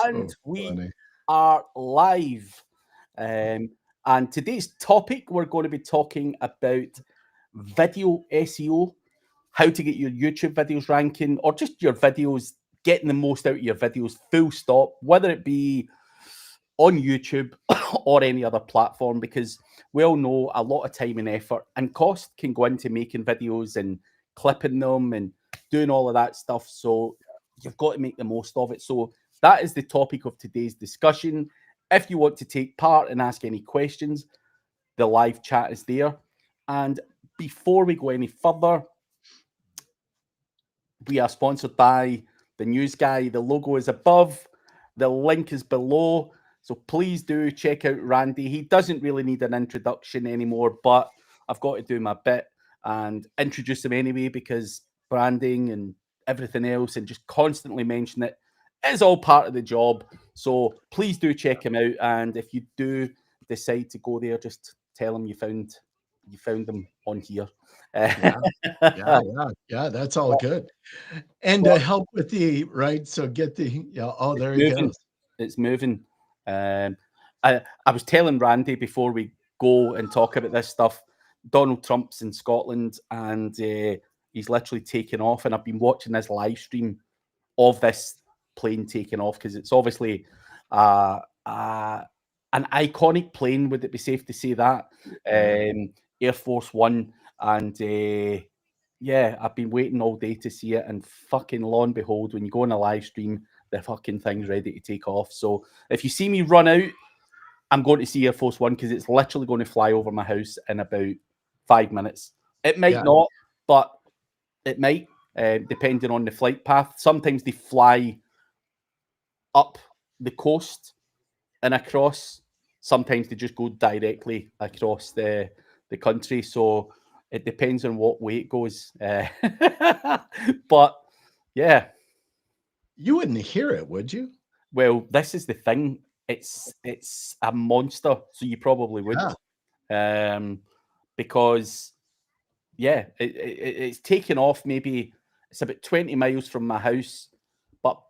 And So we funny. are live. Um, and today's topic, we're going to be talking about video SEO, how to get your YouTube videos ranking, or just your videos, getting the most out of your videos, full stop, whether it be on YouTube or any other platform, because we all know a lot of time and effort and cost can go into making videos and clipping them and doing all of that stuff. So you've got to make the most of it. So that is the topic of today's discussion. If you want to take part and ask any questions, the live chat is there. And before we go any further, we are sponsored by the news guy. The logo is above, the link is below. So please do check out Randy. He doesn't really need an introduction anymore, but I've got to do my bit and introduce him anyway because branding and everything else and just constantly mention it is all part of the job. So please do check him out. And if you do decide to go there, just tell him you found them on here. Yeah, yeah. That's all good. And to But help with the right, so get the yeah. Oh, it's there he moving. goes. It's moving. Um, I was telling Randy before we go and talk about this stuff. Donald Trump's in Scotland, and he's literally taken off. And I've been watching this live stream of this plane taking off because it's obviously uh, uh, an iconic plane. Would it be safe to say that? Yeah. Air Force One, and yeah, I've been waiting all day to see it, and fucking lo and behold, when you go on a live stream, the fucking thing's ready to take off. So if you see me run out, I'm going to see Air Force One because it's literally going to fly over my house in about 5 minutes. It might Yeah. not, but it might, depending on the flight path. Sometimes they fly up the coast and across. Sometimes they just go directly across the country. So it depends on what way it goes. But yeah, You wouldn't hear it, would you? well, this is the thing. It's a monster, so you probably would, Yeah. um, because yeah, it's taken off. Maybe it's about 20 miles from my house, but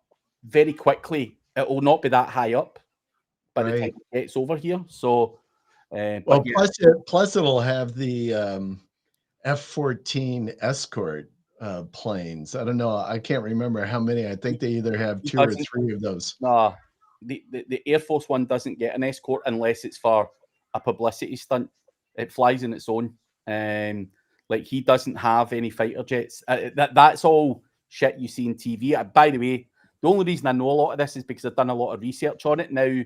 very quickly it will not be that high up by the time Right. it gets over here. So, but Well, yeah, plus it'll have the F-14 escort planes. I don't know. I can't remember how many. I think they either have he 2 or doesn't. 3 of those. Nah, the Air Force One doesn't get an escort unless it's for a publicity stunt. It flies in its own. Um, like he doesn't have any fighter jets. That's all shit you see in TV. By the way, the only reason I know a lot of this is because I've done a lot of research on it. Now,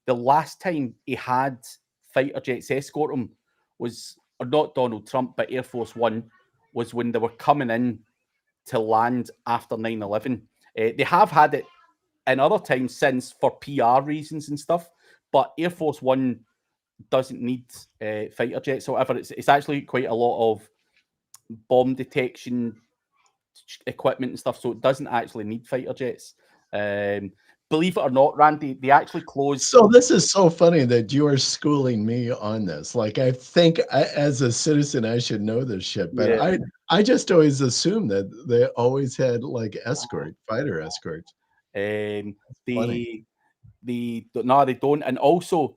the last time he had fighter jets escort him was, or not Donald Trump, but Air Force One was when they were coming in to land after 9/11. They have had it in other times since for PR reasons and stuff. But Air Force One doesn't need fighter jets. However, it's actually quite a lot of bomb detection equipment and stuff, so it doesn't actually need fighter jets. Um, believe it or not, Randy, they actually closed. So this is so funny that you are schooling me on this. Like I think as a citizen I should know this shit, but Yeah, I just always assumed that they always had like escort, fighter escorts. um, It's funny. they no, they don't. And also,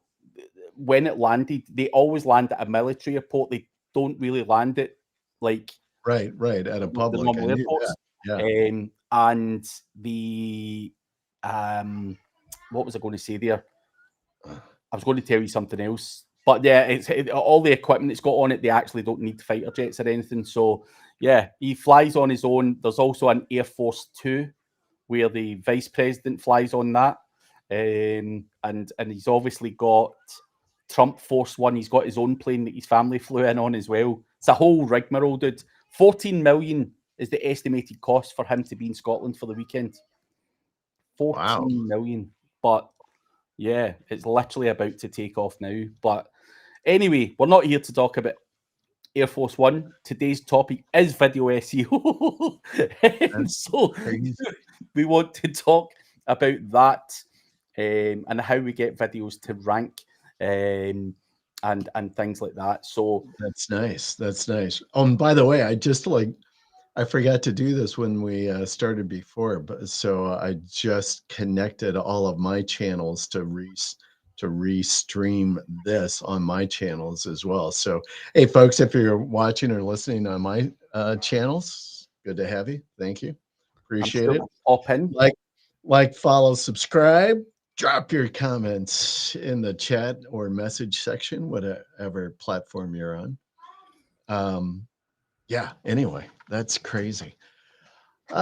when it landed, they always land at a military airport. They don't really land it like Right, right, at a the public. I normal knew that. airports. Yeah. And the um, what was I going to say there? I was going to tell you something else, but yeah, all the equipment it's got on it. They actually don't need fighter jets or anything. So yeah, he flies on his own. There's also an Air Force Two where the vice president flies on that, and he's obviously got Trump Force One. He's got his own plane that his family flew in on as well. It's a whole rigmarole, dude. 14 million is the estimated cost for him to be in Scotland for the weekend. Wow. 14 million. But yeah, it's literally about to take off now. But anyway, we're not here to talk about Air Force One. Today's topic is video SEO. That's So crazy. we want to talk about that, and how we get videos to rank, and things like that. So That's nice. That's nice. By the way, I just like I forgot to do this when we started before, but so I just connected all of my channels to restream this on my channels as well. So, hey, folks, if you're watching or listening on my channels, good to have you. Thank you. I'm Appreciate sure it. we'll pop in. Like, follow, subscribe. Drop your comments in the chat or message section, whatever platform you're on. Yeah, anyway, that's crazy. It's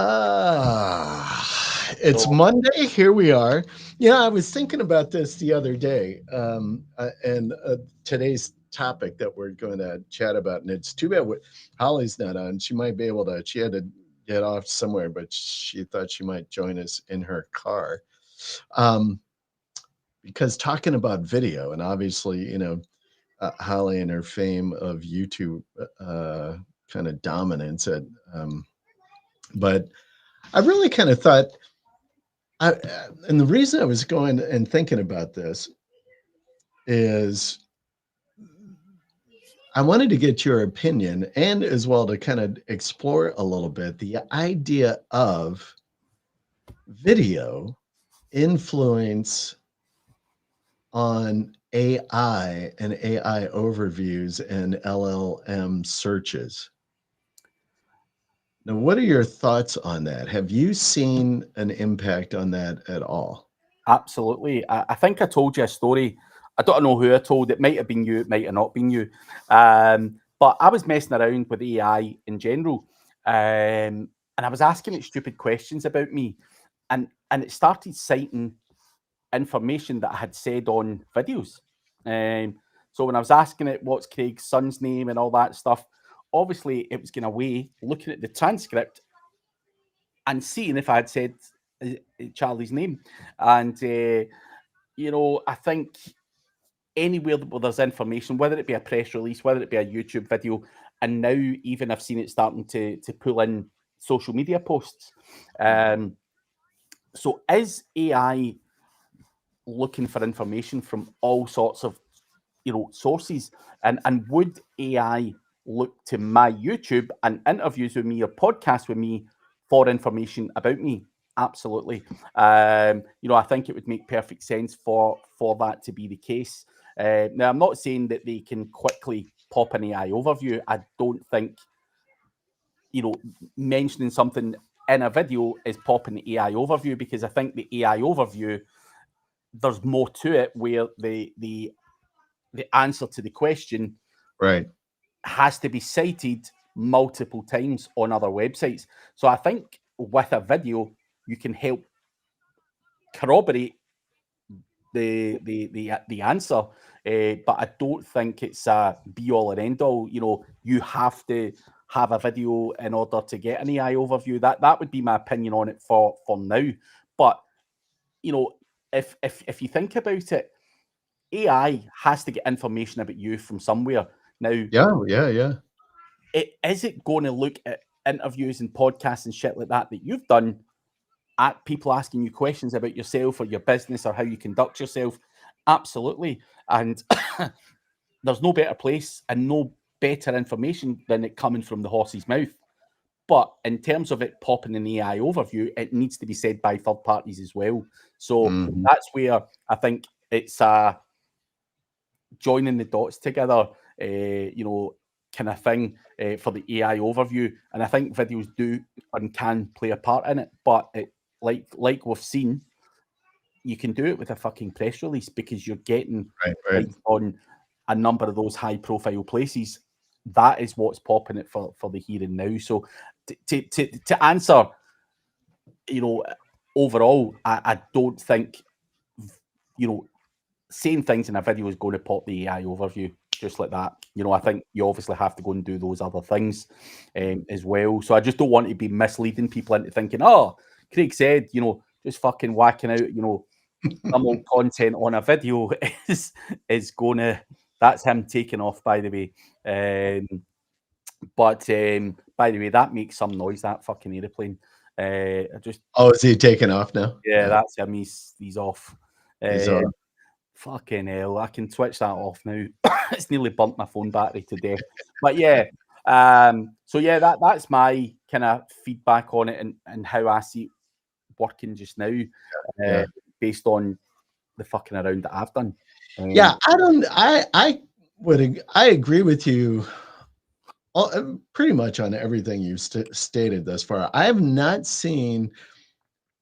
So Monday. Here we are. Yeah, I was thinking about this the other day, and today's topic that we're going to chat about. And it's too bad Holly's not on. She might be able to. She had to get off somewhere, but she thought she might join us in her car. Because talking about video, and obviously, Holly and her fame of YouTube kind of dominance at. But I really kind of thought, and the reason I was going and thinking about this is I wanted to get your opinion and as well to kind of explore a little bit the idea of video influence on AI and AI overviews and LLM searches. Now, what are your thoughts on that? Have you seen an impact on that at all? absolutely. I think I told you a story. I don't know who I told. It might have been you. It might have not been you. But I was messing around with AI in general, and I was asking it stupid questions about me, and it started citing information that I had said on videos. So when I was asking it what's Craig's son's name and all that stuff, obviously it was going away looking at the transcript and seeing if I had said Charlie's name. And, I think anywhere where there's information, whether it be a press release, whether it be a YouTube video, and now even I've seen it starting to pull in social media posts. So is AI looking for information from all sorts of sources, and would AI look to my YouTube and interviews with me or podcasts with me for information about me? Absolutely. I think it would make perfect sense for that to be the case. Now, I'm not saying that they can quickly pop an AI overview. I don't think mentioning something in a video is popping the AI overview, because I think the AI overview, there's more to it, where the answer to the question Right. has to be cited multiple times on other websites. So I think with a video, you can help corroborate the answer, but I don't think it's a be all and end all. You have to have a video in order to get an AI overview. That would be my opinion on it for now. But if you think about it, AI has to get information about you from somewhere. Now, Yeah. is it going to look at interviews and podcasts and shit like that you've done, at people asking you questions about yourself or your business or how you conduct yourself? Absolutely. And there's no better place and no better information than it coming from the horse's mouth. But in terms of it popping in the AI overview, it needs to be said by third parties as well. So that's where I think it's joining the dots together, kind of thing, for the AI overview. And I think videos do and can play a part in it. But like we've seen, you can do it with a fucking press release, because you're getting right. on a number of those high profile places. That is what's popping it for the here and now. So to answer, overall, I don't think, saying things in a video is going to pop the AI overview just like that. I think you obviously have to go and do those other things as well. So I just don't want to be misleading people into thinking, oh, Craig said, just fucking whacking out, some old content on a video is going to, that's him taking off, by the way. But by the way, that makes some noise, that fucking aeroplane. Is he taking off now? Yeah, that's him. He's off. He's off. Fucking hell, I can switch that off now. It's nearly burnt my phone battery to death. But yeah, so yeah, that's my kind of feedback on it and how I see it working just now, based on the fucking around that I've done. Yeah, I agree with you pretty much on everything you've stated thus far. I have not seen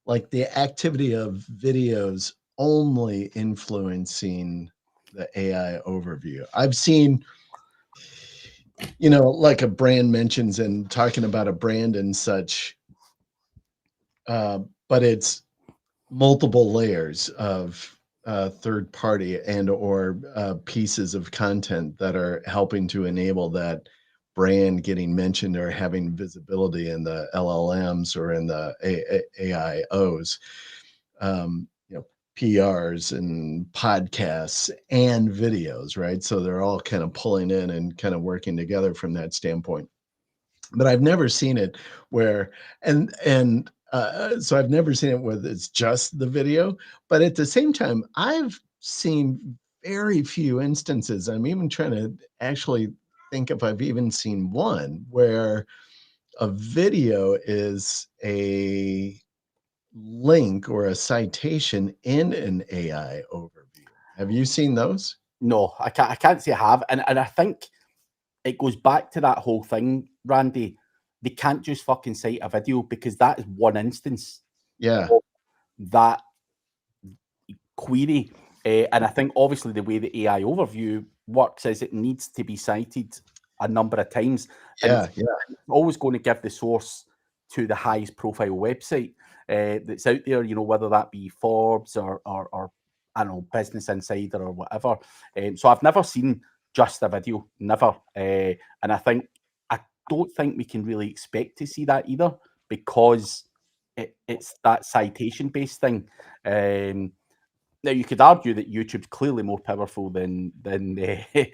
like the activity of videos only influencing the AI overview. I've seen, like a brand mentions and talking about a brand and such, but it's multiple layers of third party and or pieces of content that are helping to enable that brand getting mentioned or having visibility in the LLMs or in the AIOs, PRs and podcasts and videos, right? So they're all kind of pulling in and kind of working together from that standpoint. But I've never seen it where, so I've never seen it where it's just the video. But at the same time, I've seen very few instances. I'm even trying to actually think if I've even seen one where a video is a link or a citation in an AI overview. Have you seen those? No, I can't say I have. And I think it goes back to that whole thing, Randy. They can't just fucking cite a video because that is one instance of that query. And I think obviously the way the AI overview works is it needs to be cited a number of times. And it's always going to give the source to the highest profile website that's out there, whether that be Forbes or I don't know, Business Insider or whatever. So I've never seen just a video, never. And I don't think we can really expect to see that either because it's that citation-based thing. Now you could argue that YouTube's clearly more powerful than a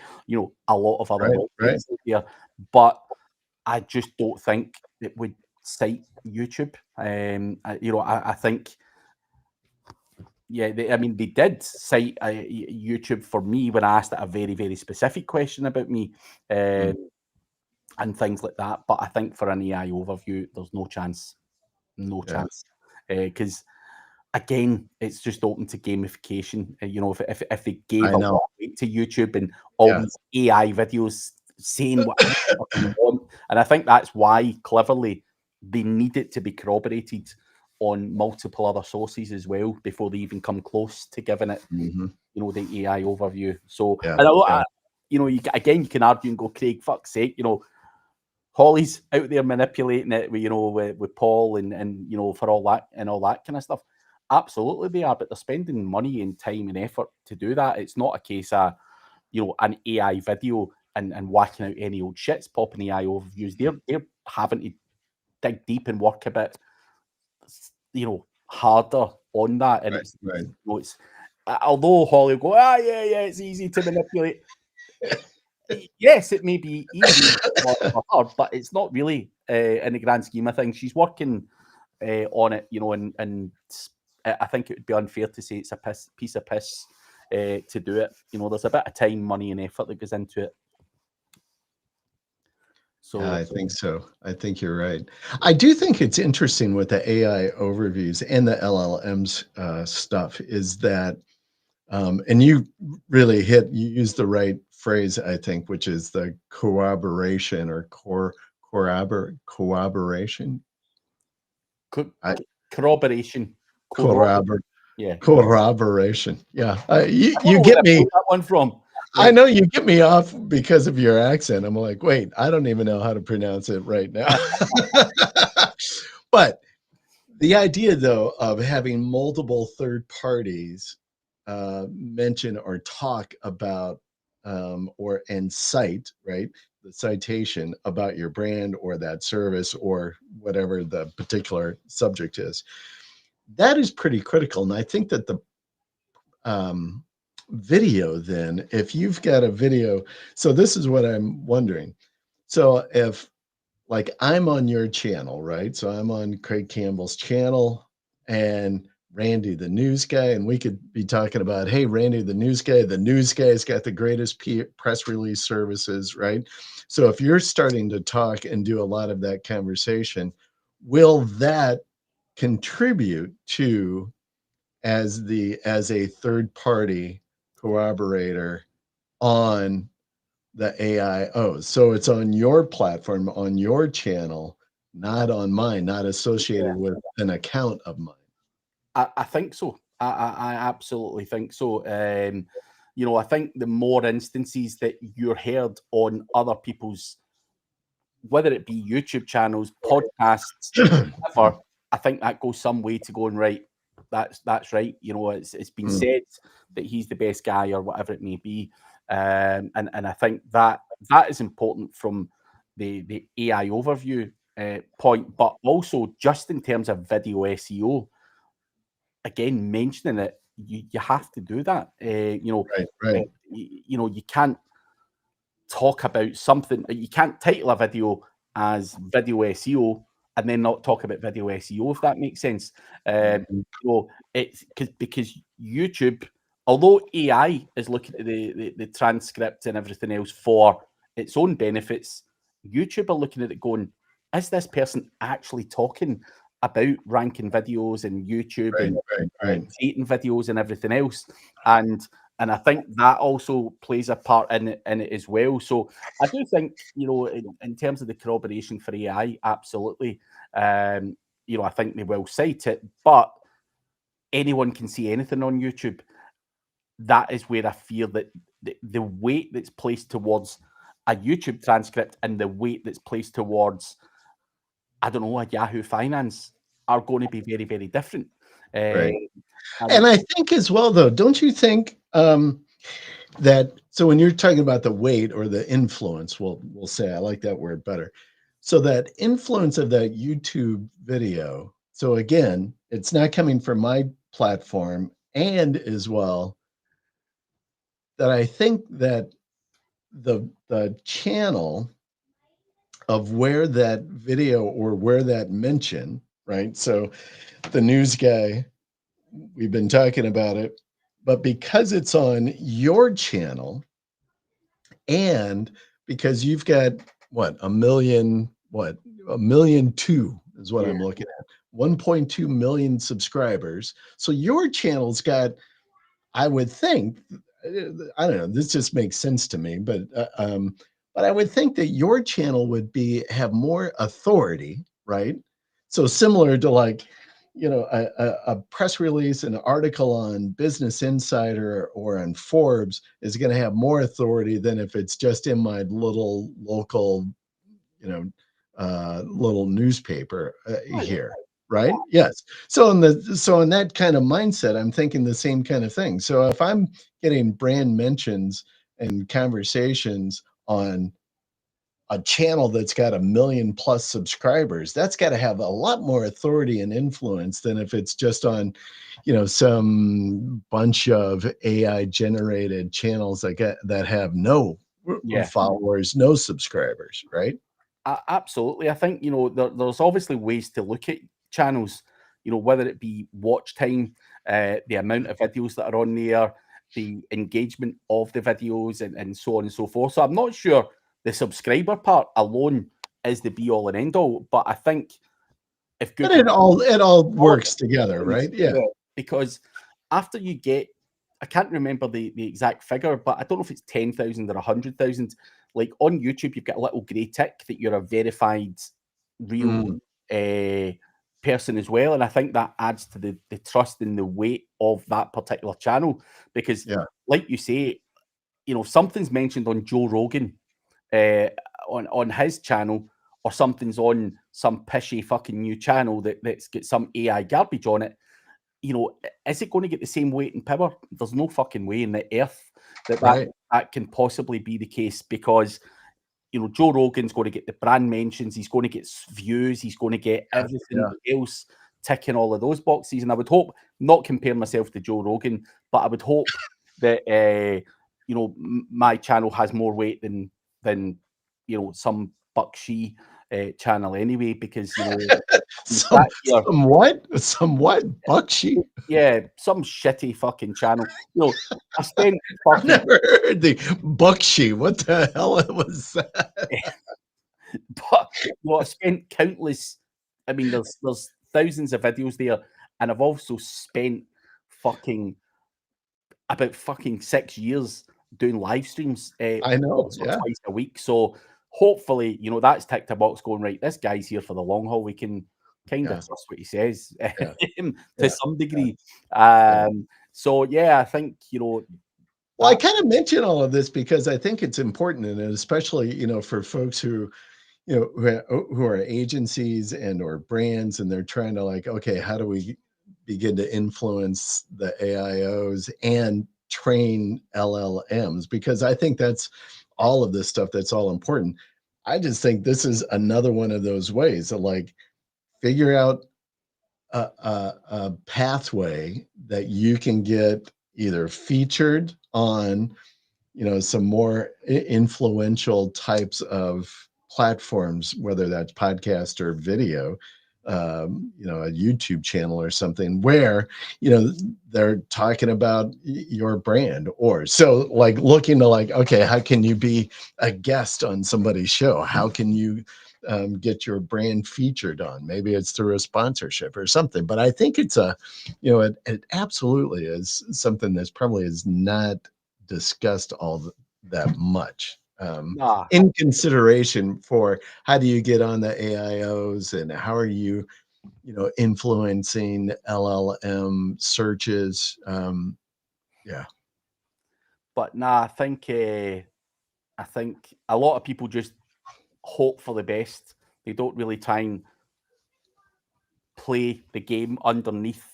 lot of other websites out there, but I just don't think it would cite YouTube. I think, they did cite YouTube for me when I asked it a very, very specific question about me and things like that. But I think for an AI overview, there's no chance, because again, it's just open to gamification. If they gave a lot to YouTube and all these AI videos saying what they want, and I think that's why cleverly they need it to be corroborated on multiple other sources as well before they even come close to giving it, the AI overview. So, you can argue and go, Craig, fuck's sake, Holly's out there manipulating it, with Paul and for all that and all that kind of stuff. Absolutely they are, but they're spending money and time and effort to do that. It's not a case of, an AI video and whacking out any old shits, popping AI overviews. They're having to dig deep and work a bit, harder on that. And it's although Holly will go, it's easy to manipulate. Yes, it may be easy for her, but it's not really in the grand scheme of things. She's working on it, and I think it would be unfair to say it's a piece of piss to do it. There's a bit of time, money, and effort that goes into it. So I think so. I think you're right. I do think it's interesting with the AI overviews and the LLMs stuff is that, and you really you used the right phrase, I think, which is the corroboration or corroboration. Corroboration. Corroboration. Yeah. You get me. That one from. I know you get me off because of your accent. I'm like, wait, I don't even know how to pronounce it right now. But the idea, though, of having multiple third parties mention or talk about and cite, right, the citation about your brand or that service or whatever the particular subject is, that is pretty critical. And I think that the video, then, if you've got a video, so this is what I'm wondering. So if like I'm on your channel, right? So I'm on Craig Campbell's channel and Randy, the news guy, and we could be talking about, hey, Randy, the news guy's got the greatest press release services, right? So if you're starting to talk and do a lot of that conversation, will that contribute to as a third party corroborator on the AIO? So it's on your platform, on your channel, not on mine, not associated with an account of mine. I think so. I absolutely think so. You know, I think the more instances that you're heard on other people's, whether it be YouTube channels, podcasts, whatever, I think that goes some way to going, right, that's right. You know, it's been said that he's the best guy or whatever it may be. And I think that is important from the AI overview point, but also just in terms of video SEO, again, mentioning it, you have to do that. You know, Right. you know, you can't talk about something. You can't title a video as video SEO and then not talk about video SEO, if that makes sense. So it's because YouTube, although AI is looking at the transcript and everything else for its own benefits, YouTube are looking at it going, is this person actually talking about ranking videos and YouTube and creating videos and everything else? And I think that also plays a part in it as well. So I do think, you know, in terms of the corroboration for AI, absolutely. You know, I think they will cite it, but anyone can see anything on YouTube. That is where I feel that the weight that's placed towards a YouTube transcript and the weight that's placed towards, I don't know, a Yahoo Finance are going to be very, very different. And I think as well, though, don't you think that, so when you're talking about the weight or the influence, we'll say, I like that word better. So that influence of that YouTube video. So again, it's not coming from my platform, and as well that I think that the channel of where that video or where that mention, right? So the news guy, we've been talking about it, but because it's on your channel and because you've got a million two is what I'm looking at, 1.2 million subscribers. So your channel's got, I would think, I don't know, this just makes sense to me, but I would think that your channel would have more authority, right? So similar to, like, you know, a press release, an article on Business Insider or on Forbes is going to have more authority than if it's just in my little local, you know, little newspaper here. Right? Yes. So in that kind of mindset, I'm thinking the same kind of thing. So if I'm getting brand mentions and conversations on a channel that's got 1 million plus subscribers, that's got to have a lot more authority and influence than if it's just on, you know, some bunch of AI generated channels that have no followers, no subscribers, right? Absolutely. I think, you know, there's obviously ways to look at channels, you know, whether it be watch time, the amount of videos that are on there, the engagement of the videos, and so on and so forth. So I'm not sure the subscriber part alone is the be all and end all, but I think if But it all works together, right? Yeah. Because after you get, I can't remember the exact figure, but I don't know if it's 10,000 or 100,000. Like on YouTube, you've got a little grey tick that you're a verified real person as well. And I think that adds to the trust and the weight of that particular channel. Because, like you say, you know, something's mentioned on Joe Rogan on his channel, or something's on some pishy fucking new channel that's got some AI garbage on it. You know, is it going to get the same weight and power? There's no fucking way in the earth that can possibly be the case, because, you know, Joe Rogan's going to get the brand mentions, he's going to get views, he's going to get everything else ticking all of those boxes. And I would hope, not compare myself to Joe Rogan, but I would hope that you know, my channel has more weight than you know, some Buckshee channel anyway, because, you know, Some what? Bucksheep? Yeah, some shitty fucking channel. I spent I've fucking never heard the bucksheep. What the hell was that? but I've spent countless. I mean, there's thousands of videos there, and I've also spent about 6 years doing live streams I know, once or yeah. twice a week. So hopefully, that's ticked a box going, right, this guy's here for the long haul. We can kind of Yeah. trust what he says Yeah. to Yeah. some degree. Yeah. So yeah, I think, Well, I that, kind of mention all of this because I think it's important, and especially, for folks who, who are agencies and or brands, and they're trying to like, okay, how do we begin to influence the AIOs and train LLMs? Because I think that's all of this stuff that's all important. I just think this is another one of those ways to like figure out a pathway that you can get either featured on, some more influential types of platforms, whether that's podcast or video, a YouTube channel or something where, they're talking about your brand, or so like looking to like, okay, how can you be a guest on somebody's show? How can you get your brand featured on? Maybe it's through a sponsorship or something. But I think it's it absolutely is something that's probably is not discussed all that much nah, in consideration for how do you get on the AIOs, and how are you, influencing LLM searches. Yeah. but nah, I think a lot of people just hope for the best. They don't really try and play the game underneath,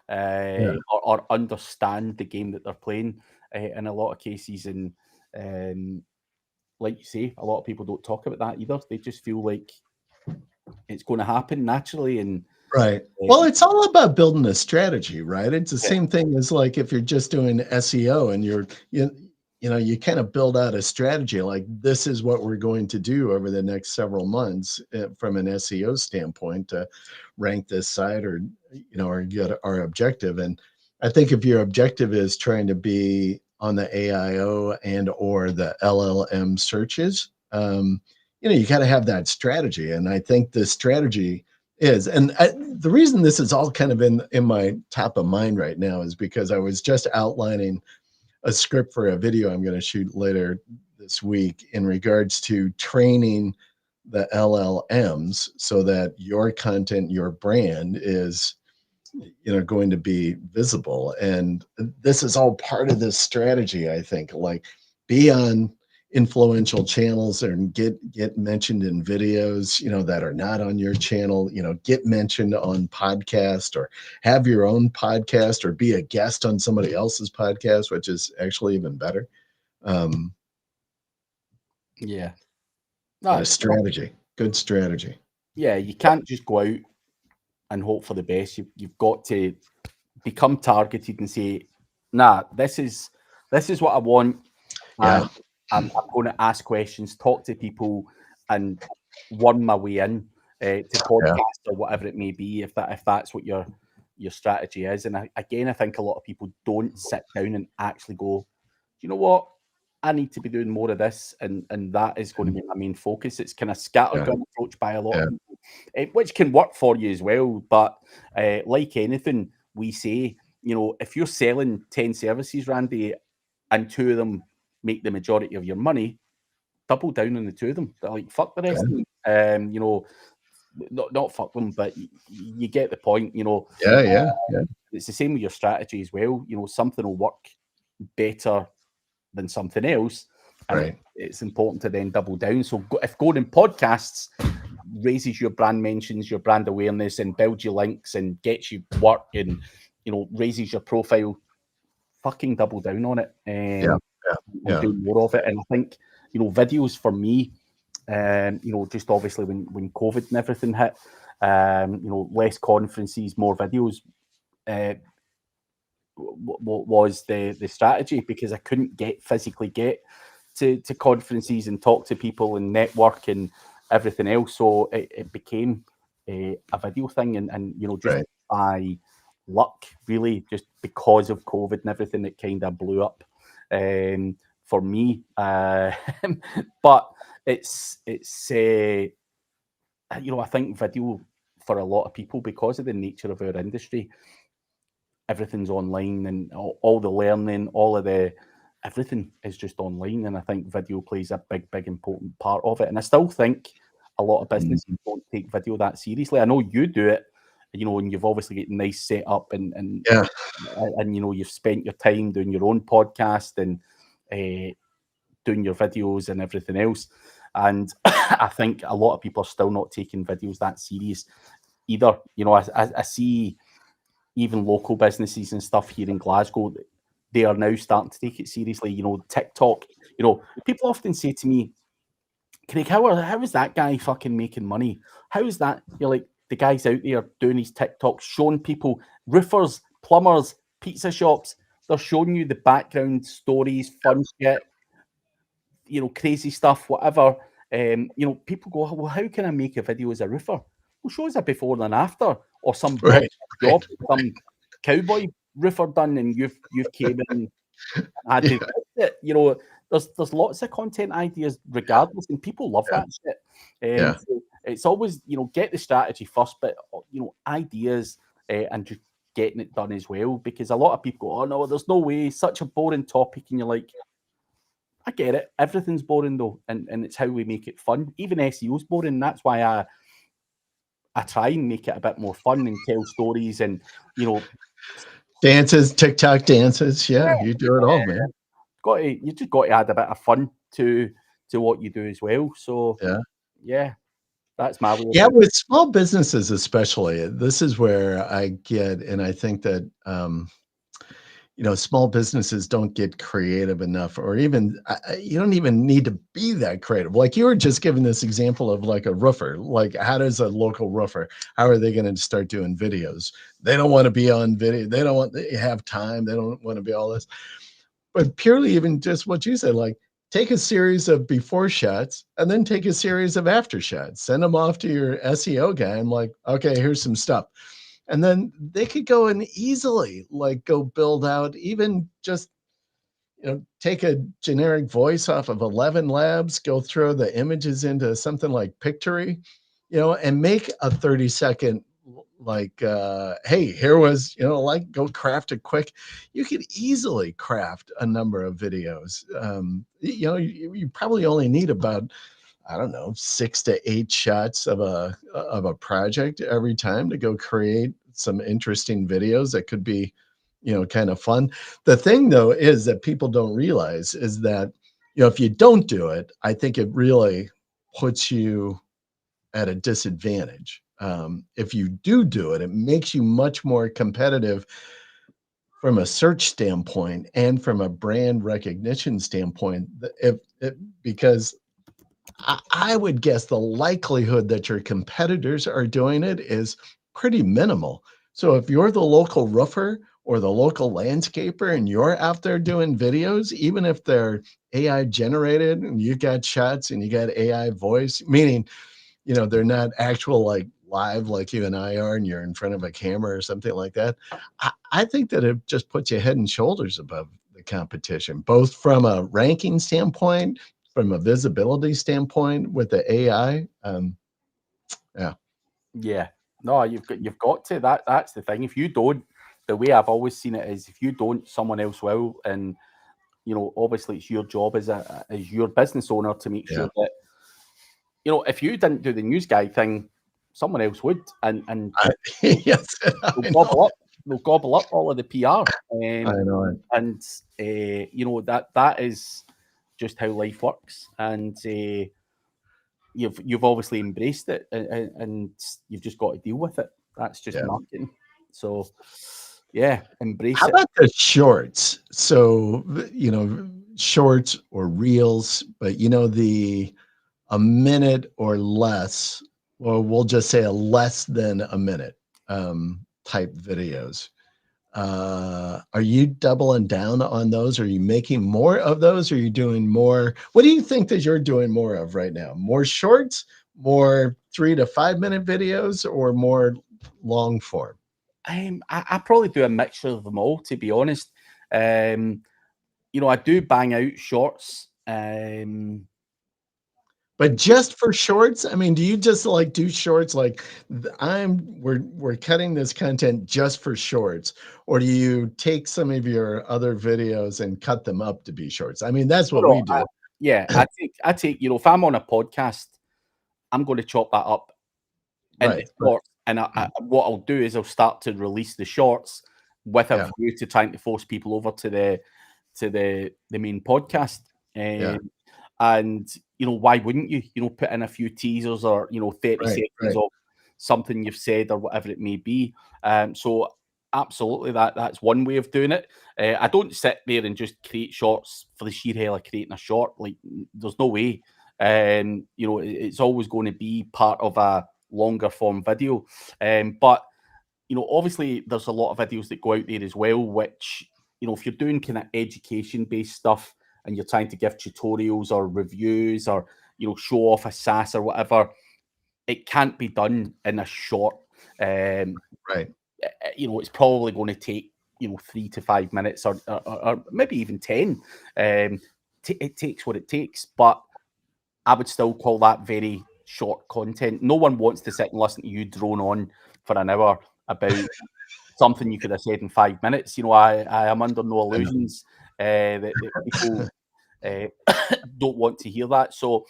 Yeah. or understand the game that they're playing in a lot of cases. And like you say, a lot of people don't talk about that either. They just feel like it's going to happen naturally. And Right. uh, Well, it's all about building a strategy, right? It's the yeah, same thing as like if you're just doing SEO and you kind of build out a strategy like this is what we're going to do over the next several months from an SEO standpoint to rank this site, or or get our objective. And I think if your objective is trying to be on the AIO and or the LLM searches, you got to have that strategy. And I think the strategy and the reason this is all kind of in my top of mind right now is because I was just outlining a script for a video I'm going to shoot later this week in regards to training the LLMs so that your content, your brand is, going to be visible. And this is all part of this strategy, I think, like be on influential channels and get mentioned in videos, that are not on your channel, get mentioned on podcast, or have your own podcast, or be a guest on somebody else's podcast, which is actually even better. um yeah, but no, a strategy, good strategy. yeah, you can't just go out and hope for the best. You've got to become targeted and say, nah, this is what I want. Yeah. And I'm going to ask questions, talk to people, and worm my way in to Yeah. podcasts or whatever it may be, if that's what your strategy is. And again, I think a lot of people don't sit down and actually go, you know what? I need to be doing more of this, and that is going to be my main focus. It's kind of Yeah. scattergun approach by a lot Yeah. of people, which can work for you as well. But like anything, we say, if you're selling 10 services, Randy, and 2 of them make the majority of your money, double down on the 2 of them. They're like, fuck the rest of them. Not fuck them, but you get the point. Yeah. Yeah. Yeah. It's the same with your strategy as well. Something will work better than something else, and Right. it's important to then double down. So if going in podcasts raises your brand mentions, your brand awareness, and builds your links and gets you work, and raises your profile, fucking double down on it. Yeah. Yeah. And Yeah. do more of it. And I think videos for me, just obviously when COVID and everything hit, less conferences, more videos, was the strategy, because I couldn't physically get to conferences and talk to people and network and everything else. So it became a video thing, and you know, just Right. by luck, really, just because of COVID and everything, it kind of blew up for me. But it's you know, I think video for a lot of people, because of the nature of our industry, everything's online, and all the learning, all of the everything is just online. And I think video plays a big important part of it. And I still think a lot of businesses don't take video that seriously. I know you do it, you know, and you've obviously got nice setup, and Yeah. you know, you've spent your time doing your own podcast and doing your videos and everything else. And I think a lot of people are still not taking videos that serious either. You know, I see even local businesses and stuff here in Glasgow, they are now starting to take it seriously. You know, TikTok, you know, people often say to me, Craig, how is that guy fucking making money? How is that? You're like, the guy's out there doing his TikToks, showing people, roofers, plumbers, pizza shops, they're showing you the background stories, fun shit, you know, crazy stuff, whatever. You know, people go, well, how can I make a video as a roofer? Well, show us a before and after, or some Right. job, some cowboy roofer done, and you've came in and had to fix it. You know, there's lots of content ideas regardless, and people love that shit. So it's always, you know, get the strategy first, but you know, ideas and just getting it done as well. Because a lot of people go, oh no, there's no way, such a boring topic, and you're like, I get it. Everything's boring though, and it's how we make it fun. Even SEO is boring. That's why I try and make it a bit more fun and tell stories, and you know, Dances, TikTok dances. Yeah, you do it all, man. you just got to add a bit of fun to what you do as well. So yeah, that's my way of Yeah, thinking. with small businesses especially, this is where I get, and I think that you know, small businesses don't get creative enough, or even you don't even need to be that creative. Like you were just giving this example of like a roofer. Like, how does a local roofer? How are they going to start doing videos? They don't want to be on video. They don't want to have time. They don't want to be all this. But purely, even just what you said, like take a series of before shots and then take a series of after shots. Send them off to your SEO guy. I'm like, okay, here's some stuff. And then they could go and easily like go build out, even just, you know, take a generic voice off of 11 Labs, go throw the images into something like Pictory, you know, and make a 30-second like hey, here was, you know, like go craft a quick. You could easily craft a number of videos. You know, you probably only need about, I don't know, 6 to 8 shots of a project every time to go create some interesting videos that could be, you know, kind of fun. The thing though is that people don't realize is that, you know, if you don't do it, I think it really puts you at a disadvantage. If you do it, it makes you much more competitive from a search standpoint and from a brand recognition standpoint. Because I would guess the likelihood that your competitors are doing it is pretty minimal. So if you're the local roofer or the local landscaper and you're out there doing videos, even if they're AI generated and you got shots and you got AI voice, meaning, you know, they're not actual like live like you and I are, and you're in front of a camera or something like that. I think that it just puts you head and shoulders above the competition, both from a ranking standpoint, from a visibility standpoint with the AI. Yeah, no, you've got to. That's the thing. If you don't, the way I've always seen it is, if you don't, someone else will. And you know, obviously, it's your job as your business owner to make sure that, you know, if you didn't do the news guy thing, someone else would, and Yes, they'll gobble up all of the PR. I know it. And you know, that is just how life works. And you've obviously embraced it, and you've just got to deal with it. That's just marketing. So yeah, embrace How it. about the shorts? So, you know, shorts or reels, but you know, a minute or less, or we'll just say a less than a minute type videos. Are you doubling down on those? Are you making more of those? Are you doing more? What do you think that you're doing more of right now? More shorts, more 3 to 5 minute videos or more long form? I probably do a mixture of them all, to be honest. You know, I do bang out shorts. But just for shorts? I mean, do you just like do shorts like we're cutting this content just for shorts, or do you take some of your other videos and cut them up to be shorts? I mean, that's what No, we do. I take, you know, if I'm on a podcast, I'm going to chop that up into Right. shorts, and what I'll do is I'll start to release the shorts with a Yeah. view to trying to force people over to the main podcast. Yeah. And you know, why wouldn't you? You know, put in a few teasers or 30 Right. seconds of something you've said or whatever it may be. So absolutely, that's one way of doing it. I don't sit there and just create shorts for the sheer hell of creating a short. Like, there's no way. You know, it's always going to be part of a longer form video. But you know, obviously, there's a lot of videos that go out there as well, which, you know, if you're doing kind of education based stuff and you're trying to give tutorials or reviews or, you know, show off a SaaS or whatever, it can't be done in a short. Right. You know, it's probably going to take, you know, 3 to 5 minutes or maybe even 10. It takes what it takes, but I would still call that very short content. No one wants to sit and listen to you drone on for an hour about something you could have said in 5 minutes. You know, I am under no illusions that people don't want to hear that. So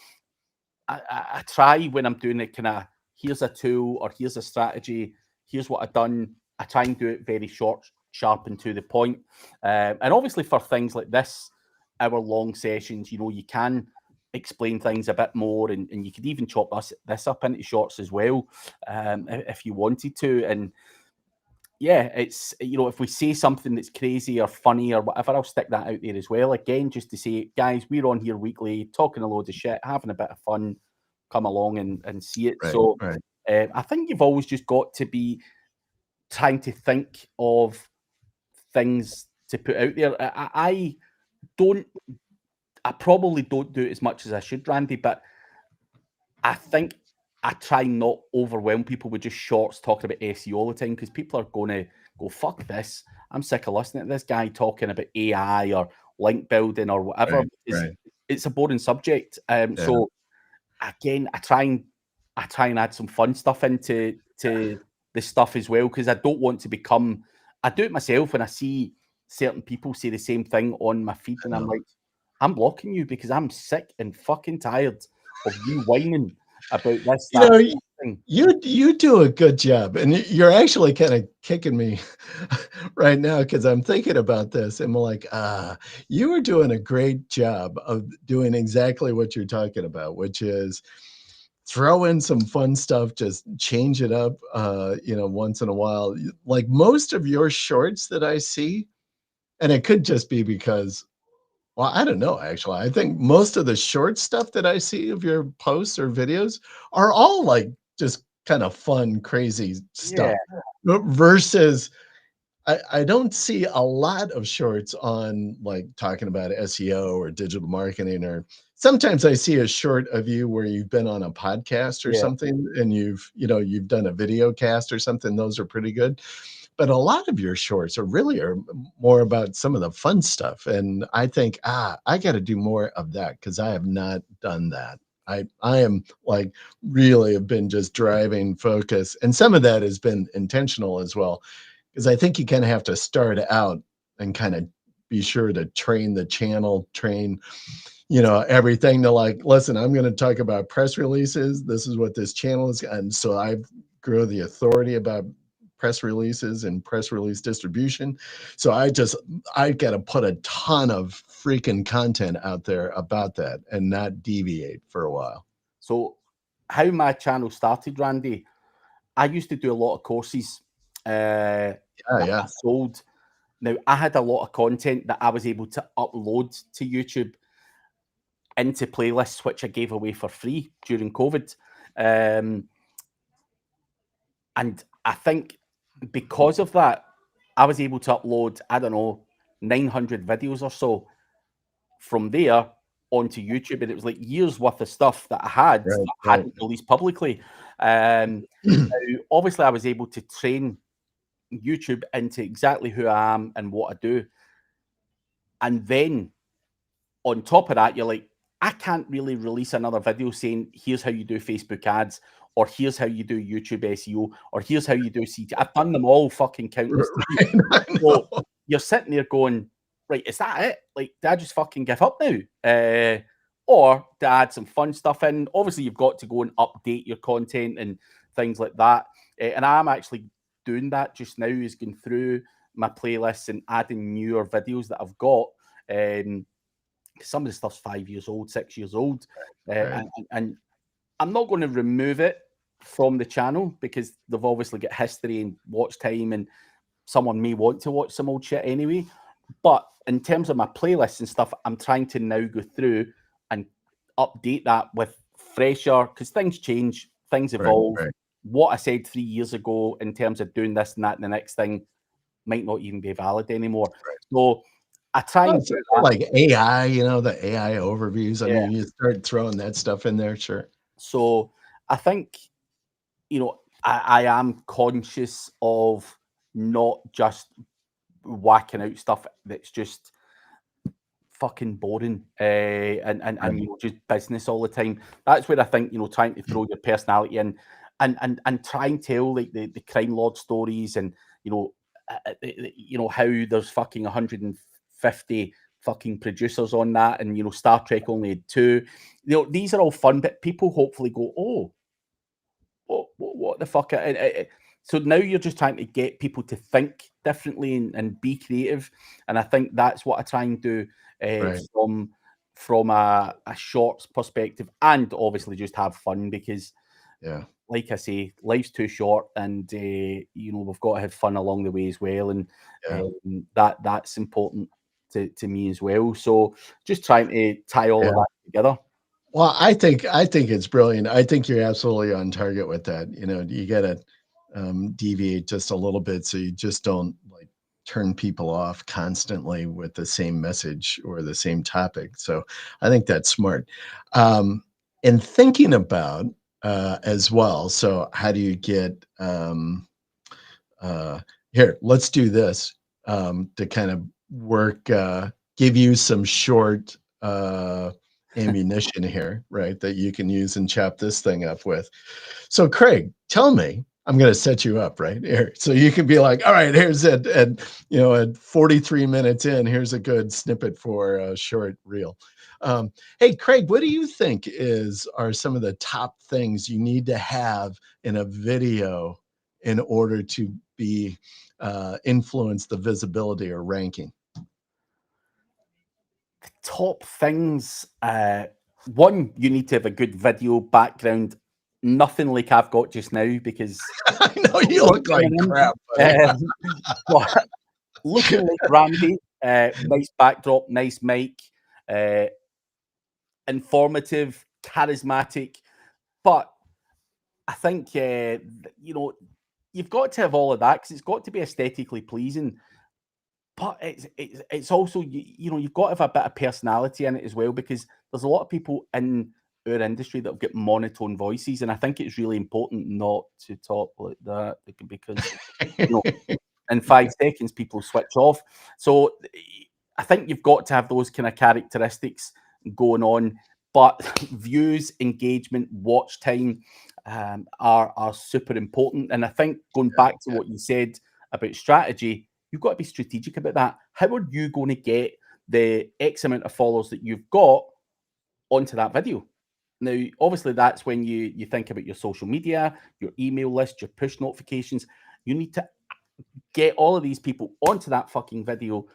I try when I'm doing it, kind of, here's a tool or here's a strategy, here's what I've done. I try and do it very short, sharp, and to the point. And obviously for things like this, hour long sessions, you know, you can explain things a bit more, and you could even chop this up into shorts as well, if you wanted to. And yeah, it's, you know, if we say something that's crazy or funny or whatever, I'll stick that out there as well. Again, just to say, guys, we're on here weekly, talking a load of shit, having a bit of fun. Come along and see it. Right. So Right. I think you've always just got to be trying to think of things to put out there. I don't. I probably don't do it as much as I should, Randy, but I think I try not overwhelm people with just shorts talking about SEO all the time, because people are going to go, fuck this. I'm sick of listening to this guy talking about AI or link building or whatever. Right. Right. It's a boring subject. Yeah. So again, I try and add some fun stuff into the stuff as well, because I don't want to become. I do it myself when I see certain people say the same thing on my feed, and I'm like, I'm blocking you because I'm sick and fucking tired of you whining about this, You that, know, thing. you do a good job, and you're actually kind of kicking me right now because I'm thinking about this, and I'm like, you are doing a great job of doing exactly what you're talking about, which is throw in some fun stuff, just change it up, you know, once in a while. Like most of your shorts that I see, and it could just be because, well, I don't know, actually. I think most of the short stuff that I see of your posts or videos are all like just kind of fun, crazy Yeah, stuff. Versus I don't see a lot of shorts on like talking about SEO or digital marketing, or sometimes I see a short of you where you've been on a podcast or yeah, something and you've done a video cast or something. Those are pretty good. But a lot of your shorts are more about some of the fun stuff. And I think, I got to do more of that because I have not done that. I am like really have been just driving focus. And some of that has been intentional as well, because I think you kind of have to start out and kind of be sure to train the channel, train, everything to like, listen, I'm going to talk about press releases. This is what this channel is. And so I grow the authority about press releases and press release distribution. So I got to put a ton of freaking content out there about that and not deviate for a while. So how my channel started, Randy, I used to do a lot of courses that Yeah. I sold. Now, I had a lot of content that I was able to upload to YouTube into playlists, which I gave away for free during COVID. And I think because of that, I was able to upload, I don't know, 900 videos or so. From there, onto YouTube, and it was like years worth of stuff that I had that I hadn't released publicly. Now, obviously, I was able to train YouTube into exactly who I am and what I do. And then on top of that, you're like, I can't really release another video saying, here's how you do Facebook ads, or here's how you do YouTube SEO, or here's how you do CT. I've done them all fucking countless times. So you're sitting there going, right, is that it? Like, did I just fucking give up now? Or to add some fun stuff in? Obviously, you've got to go and update your content and things like that. And I'm actually doing that just now, is going through my playlists and adding newer videos that I've got. Some of the stuff's 5 years old, 6 years old. And I'm not going to remove it from the channel because they've obviously got history and watch time, and someone may want to watch some old shit anyway. But in terms of my playlists and stuff, I'm trying to now go through and update that with fresher, because things change, things evolve. What I said 3 years ago in terms of doing this and that and the next thing might not even be valid anymore. So I try and do that. Like AI, you know, the AI overviews. I mean, you start throwing that stuff in there, sure. So I think, you know, I am conscious of not just whacking out stuff that's just fucking boring and you know, just business all the time. That's where I think, you know, trying to throw your personality in and try and tell like the crime lord stories, and you know how there's fucking 150 fucking producers on that, and you know Star Trek only had 2. You know, these are all fun, but people hopefully go, oh, what the fuck? So now you're just trying to get people to think differently and be creative, and I think that's what I try and do from a shorts perspective, and obviously just have fun, because like I say, life's too short, and you know, we've got to have fun along the way as well, and that's important to me as well. So just trying to tie all of that together. Well, I think it's brilliant. I think you're absolutely on target with that. You know, you got to deviate just a little bit so you just don't like turn people off constantly with the same message or the same topic. So I think that's smart. And thinking about as well. So how do you get here? Let's do this to kind of work, give you some short ammunition here, right? That you can use and chop this thing up with. So Craig, tell me, I'm going to set you up right here. So you can be like, all right, here's it. And, you know, at 43 minutes in, here's a good snippet for a short reel. Hey, Craig, what do you think are some of the top things you need to have in a video in order to be influence the visibility or ranking? Top things. One, you need to have a good video background. Nothing like I've got just now, because I know you look like crap. But looking like Randy, nice backdrop, nice mic, informative, charismatic. But I think you know, you've got to have all of that, because it's got to be aesthetically pleasing. But it's also, you know, you've got to have a bit of personality in it as well, because there's a lot of people in our industry that have got monotone voices, and I think it's really important not to talk like that, because you know, in 5 seconds people switch off. So I think you've got to have those kind of characteristics going on. But views, engagement, watch time are super important. And I think going back to what you said about strategy, you've got to be strategic about that. How are you going to get the X amount of followers that you've got onto that video? Now, obviously, that's when you think about your social media, your email list, your push notifications. You need to get all of these people onto that fucking video.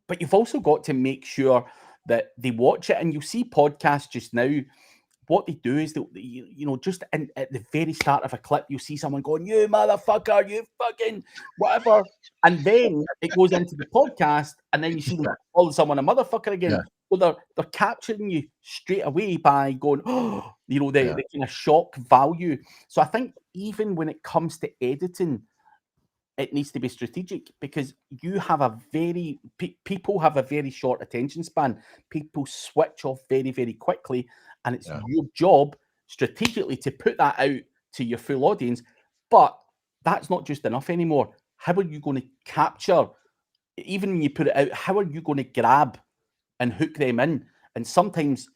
But you've also got to make sure that they watch it. And you'll see podcasts just now, what they do is, you know, just at the very start of a clip, you'll see someone going, you motherfucker, you fucking whatever. And then it goes into the podcast, and then you see them calling someone a motherfucker again. Yeah. So they're capturing you straight away by going, oh, you know, the kind of shock value. So I think even when it comes to editing, it needs to be strategic, because you have a very people have a very short attention span. People switch off very, very quickly, and it's your job strategically to put that out to your full audience. But that's not just enough anymore. How are you going to capture, even when you put it out, how are you going to grab and hook them in? And sometimes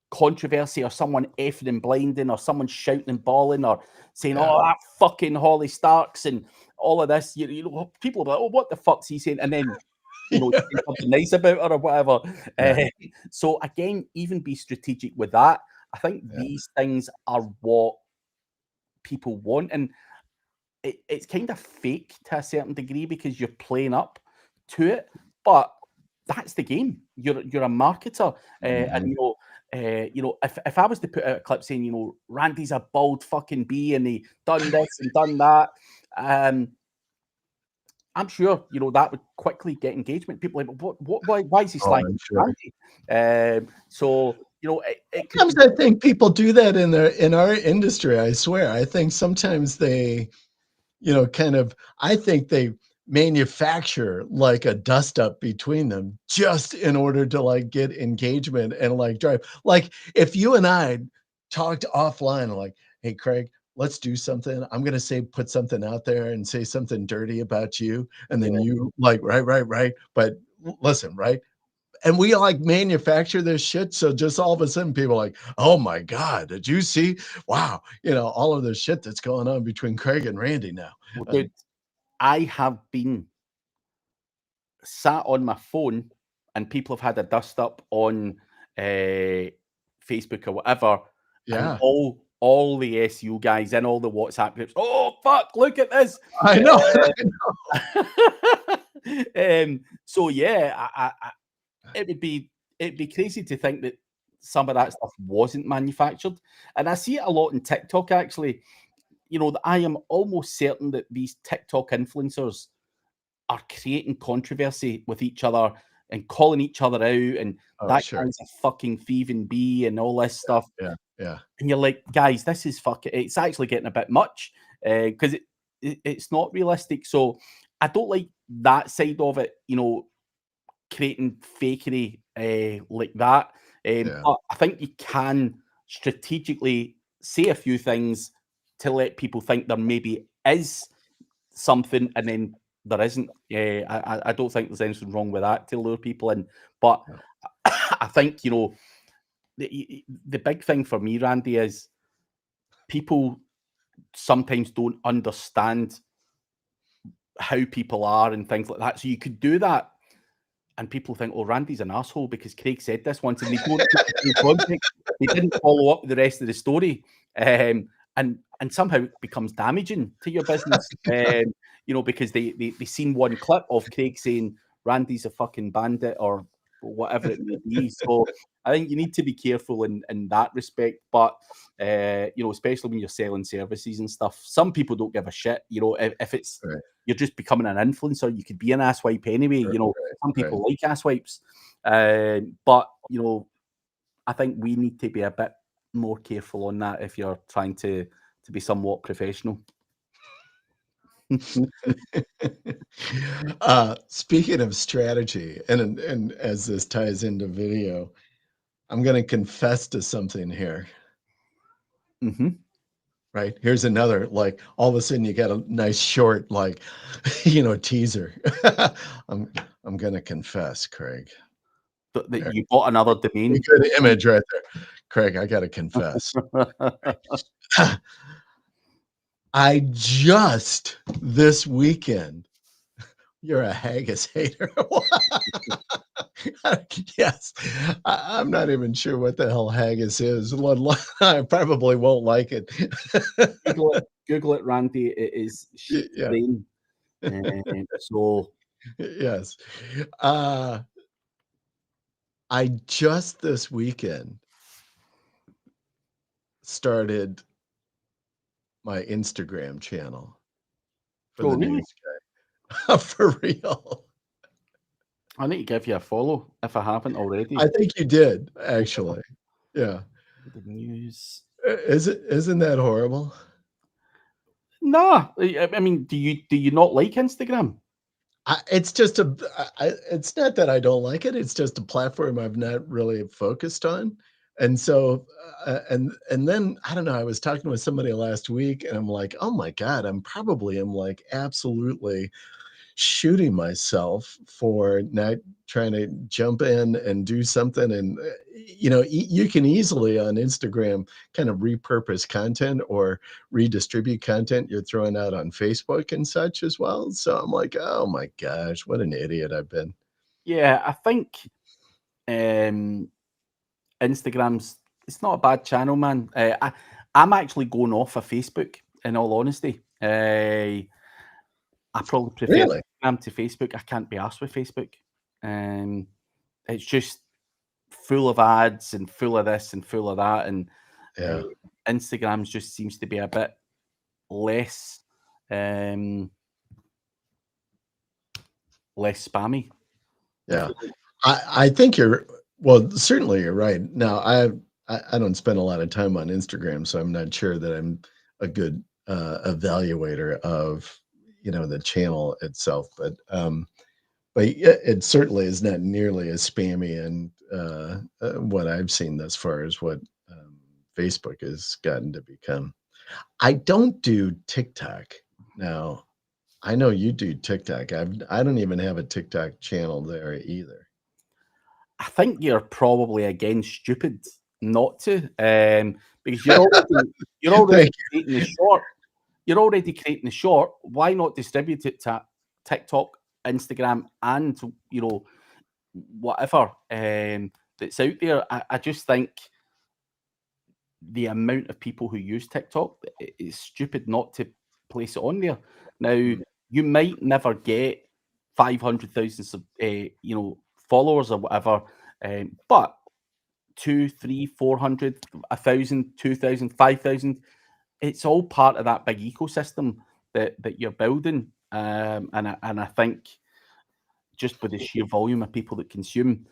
controversy, or someone effing and blinding, or someone shouting and bawling, or saying, "Oh, that fucking Holly Starks," and all of this, you know, people are like, "Oh, what the fuck's he saying?" And then, you know, say something nice about her or whatever. So again, even be strategic with that. I think these things are what people want, and it's kind of fake to a certain degree, because you're playing up to it, but that's the game. You're a marketer, and you know, if I was to put out a clip saying, you know, Randy's a bald fucking bee and he done this and done that, I'm sure, you know, that would quickly get engagement. People are like, why is he slanging Randy? So, you know, sometimes I think people do that in our industry. I swear, I think sometimes they, you know, I think they manufacture like a dust up between them just in order to like get engagement and like drive. Like if you and I talked offline, like, hey, Craig, let's do something. I'm going to put something out there and say something dirty about you. And then you like, right. But listen, right. And we like manufacture this shit. So just all of a sudden people are like, oh my God, did you see? Wow. You know, all of the shit that's going on between Craig and Randy now. Well, dude, I have been sat on my phone and people have had a dust up on Facebook or whatever. And all the SEO guys in all the WhatsApp groups, oh fuck, look at this. I know. So yeah, it'd be crazy to think that some of that stuff wasn't manufactured. And I see it a lot in TikTok, actually. You know, that I am almost certain that these TikTok influencers are creating controversy with each other and calling each other out, and that guy's a fucking thieving bee and all this stuff. Yeah. And you're like, guys, this is fucking, it's actually getting a bit much, because it's not realistic. So I don't like that side of it, you know, creating fakery like that. But I think you can strategically say a few things to let people think there maybe is something, and then there isn't. I don't think there's anything wrong with that to lure people in. But I think, you know, the big thing for me, Randy, is people sometimes don't understand how people are and things like that. So you could do that, and people think, oh, Randy's an asshole because Craig said this once, and they don't put the full context. They didn't follow up with the rest of the story. And somehow it becomes damaging to your business, you know, because they seen one clip of Craig saying Randy's a fucking bandit or whatever it may be. So I think you need to be careful in that respect. But you know, especially when you're selling services and stuff, some people don't give a shit. You know, if it's you're just becoming an influencer, you could be an asswipe anyway. You know, some people like asswipes, but you know, I think we need to be a bit more careful on that if you're trying to be somewhat professional. Speaking of strategy, and as this ties into video, I'm going to confess to something here. Right, here's another, like, all of a sudden you got a nice short, like, you know, teaser. I'm going to confess, Craig. That you bought another domain. Good image right there, Craig. I got to confess. I just this weekend. You're a haggis hater. Yes, I'm not even sure what the hell haggis is. I probably won't like it. Google it, Randy. It is sheep brain. So yes, I just this weekend started my Instagram channel for the news guy. For real. I need to give you a follow if I haven't already. I think you did, actually. Yeah. The news. Isn't that horrible? No, I mean, do you not like Instagram? It's just it's not that I don't like it. It's just a platform I've not really focused on. And so, and then I don't know. I was talking with somebody last week, and I'm like, oh my god, am like absolutely shooting myself for not trying to jump in and do something. And you can easily on Instagram kind of repurpose content or redistribute content you're throwing out on Facebook and such as well. So I'm like, oh my gosh, what an idiot I've been. Yeah, I think um, Instagram's it's not a bad channel, man. I'm actually going off of Facebook, in all honesty. I probably prefer Really? Instagram to Facebook. I can't be arsed with Facebook. Um, it's just full of ads and full of this and full of that, and uh, Yeah. Instagrams just seems to be a bit less um, less spammy. Yeah. I think well, certainly you're right. Now I don't spend a lot of time on Instagram, so I'm not sure that I'm a good evaluator of the channel itself, but yeah, it certainly is not nearly as spammy and what I've seen thus far as what Facebook has gotten to become. I don't do TikTok now. I know you do TikTok. I don't even have a TikTok channel there either. I think you're probably again stupid not to, because you're already Thank creating the short. You're already creating the short. Why not distribute it to TikTok, Instagram, and whatever that's out there? I just think the amount of people who use TikTok is stupid not to place it on there. Now you. you might never get 500,000 followers or whatever, but 2, 3, 400, 1,000, 2,000, 5,000. It's all part of that big ecosystem that you're building, and I think just with the sheer volume of people that consume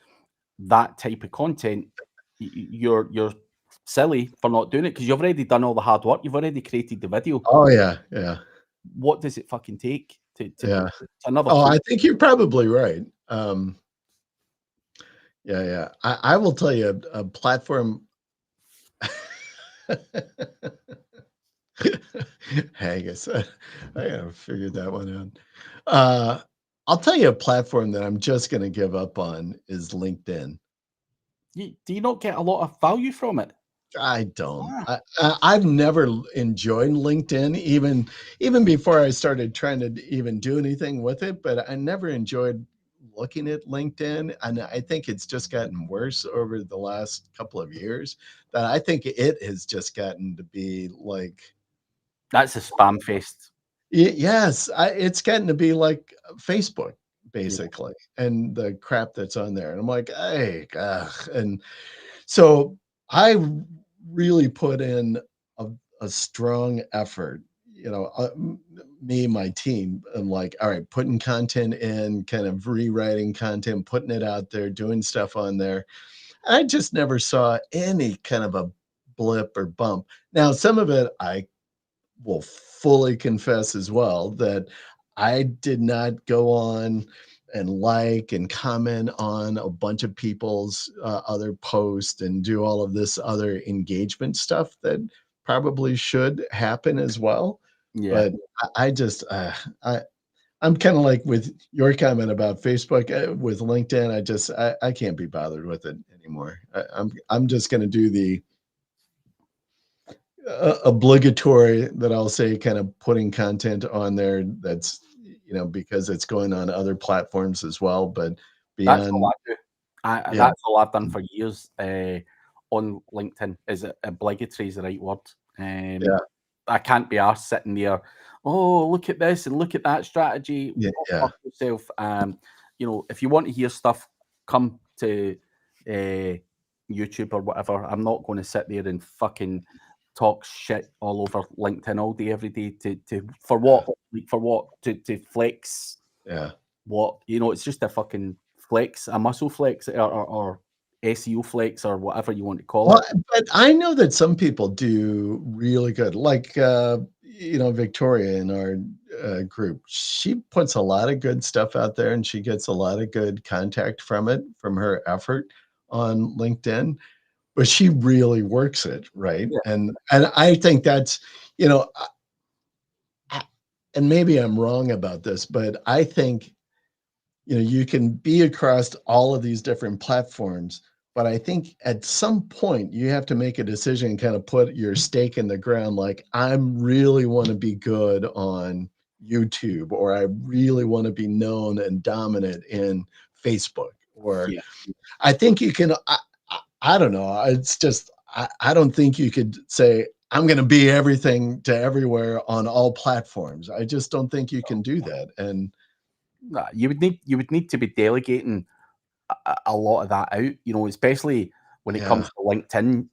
that type of content, you're silly for not doing it because you've already done all the hard work. You've already created the video. Oh yeah, yeah, What does it fucking take to yeah. it's another Oh, tool? I think you're probably right. Yeah, yeah. I will tell you a platform. Haggis. I gotta figure that one out. I'll tell you a platform that I'm just gonna give up on is LinkedIn. Do you not get a lot of value from it? I don't. Ah, I've never enjoyed LinkedIn, even before I started trying to even do anything with it. But I never enjoyed looking at LinkedIn, and I think it's just gotten worse over the last couple of years. That I think it has just gotten to be like, that's a spam fest. yes, it's gotten to be like Facebook Yeah, basically, and the crap that's on there. And I'm like, hey, ugh. And so I really put in a, a strong effort, me, my team, and like, all right, putting content in, kind of rewriting content, putting it out there, doing stuff on there. I just never saw any kind of a blip or bump. Now, some of it I will fully confess as well that I did not go on and like and comment on a bunch of people's other posts and do all of this other engagement stuff that probably should happen as well. yeah. But I just I'm kind of like with your comment about Facebook with LinkedIn. I can't be bothered with it anymore. I'm just going to do the obligatory that I'll say kind of putting content on there that's because it's going on other platforms as well, but That's all beyond. I do. Yeah, That's all I've done for years on LinkedIn. Is it obligatory is the right word? yeah, I can't be arsed sitting there. Oh, look at this and look at that strategy. yeah, Go yeah, fuck yourself. If you want to hear stuff, come to YouTube or whatever. I'm not going to sit there and fucking talk shit all over LinkedIn all day, every day to for what? Like, for what? To flex yeah. what? It's just a fucking flex, a muscle flex, or SEO flex, or whatever you want to call Well, it. but I know that some people do really good. Like, Victoria in our group, she puts a lot of good stuff out there, and she gets a lot of good contact from her effort on LinkedIn, but she really works it, right? Yeah. And I think that's, you know, and maybe I'm wrong about this, but I think, you can be across all of these different platforms, but I think at some point you have to make a decision and kind of put your stake in the ground. Like, I really want to be good on YouTube, or I really want to be known and dominant in Facebook, or Yeah. I think you can, I don't know. It's just, I don't think you could say, I'm going to be everything to everywhere on all platforms. I just don't think you can do that. And Nah, you would need to be delegating a lot of that out, especially when it comes yeah, to LinkedIn.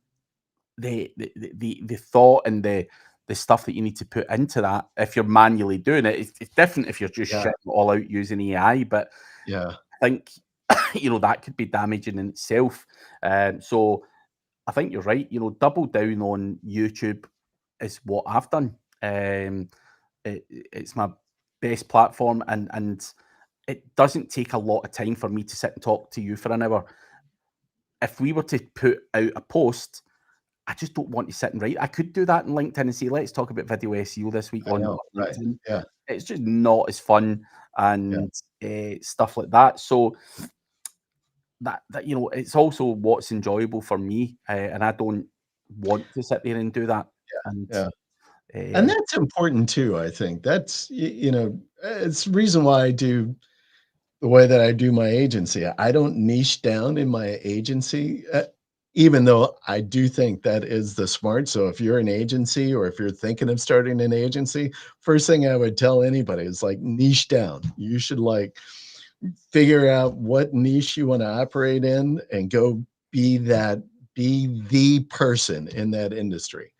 The thought and the stuff that you need to put into that, if you're manually doing it, it's different if you're just yeah, shitting it all out using AI. But yeah, I think that could be damaging in itself. So I think you're right. Double down on YouTube is what I've done. It's my best platform, and it doesn't take a lot of time for me to sit and talk to you for an hour. If we were to put out a post, I just don't want to sit and write. I could do that in LinkedIn and say, let's talk about video SEO this week I on know, right. LinkedIn. Yeah, It's just not as fun yeah, and stuff like that. So that it's also what's enjoyable for me, and I don't want to sit there and do that. And yeah. And uh, that's important too, I think. That's, it's the reason why I do the way that I do my agency. I don't niche down in my agency, even though I do think that is the smart. So if you're an agency, or if you're thinking of starting an agency, first thing I would tell anybody is, like, niche down. You should, like, figure out what niche you want to operate in and go be the person in that industry.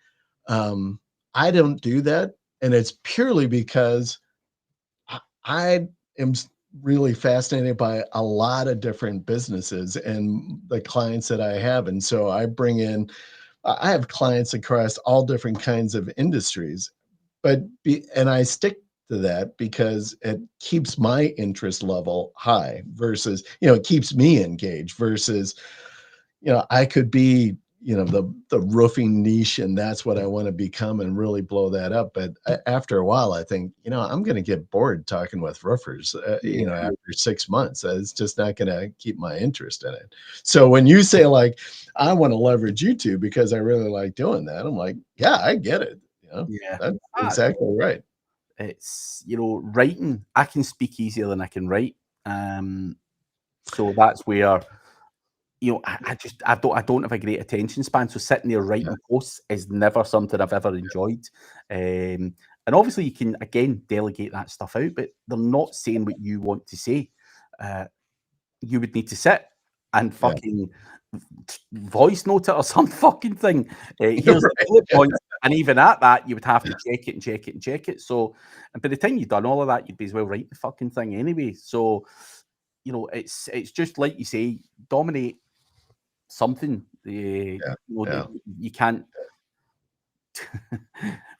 Um, I don't do that, and it's purely because I am really fascinated by a lot of different businesses and the clients that I have, and so I bring in. I have clients across all different kinds of industries, and I stick to that because it keeps my interest level high, versus, it keeps me engaged, versus, I could be, the roofing niche, and that's what I want to become and really blow that up. But after a while, I think, I'm going to get bored talking with roofers, yeah, after 6 months. It's just not going to keep my interest in it. So when you say, like, I want to leverage YouTube because I really like doing that, I'm like, yeah, I get it. yeah. That's Ah, exactly right. it's writing. I can speak easier than I can write. So that's where I don't have a great attention span. So sitting there Yeah, writing posts is never something I've ever enjoyed. And obviously you can again delegate that stuff out, but they're not saying what you want to say. Uh, you would need to sit and yeah. fucking voice note it or some fucking thing. Here's the bullet Right. points, and even at that, you would have to check it and check it and check it. So, and by the time you've done all of that, you'd be as well write the fucking thing anyway. So, it's just like you say, dominate something. Yeah, yeah. You can't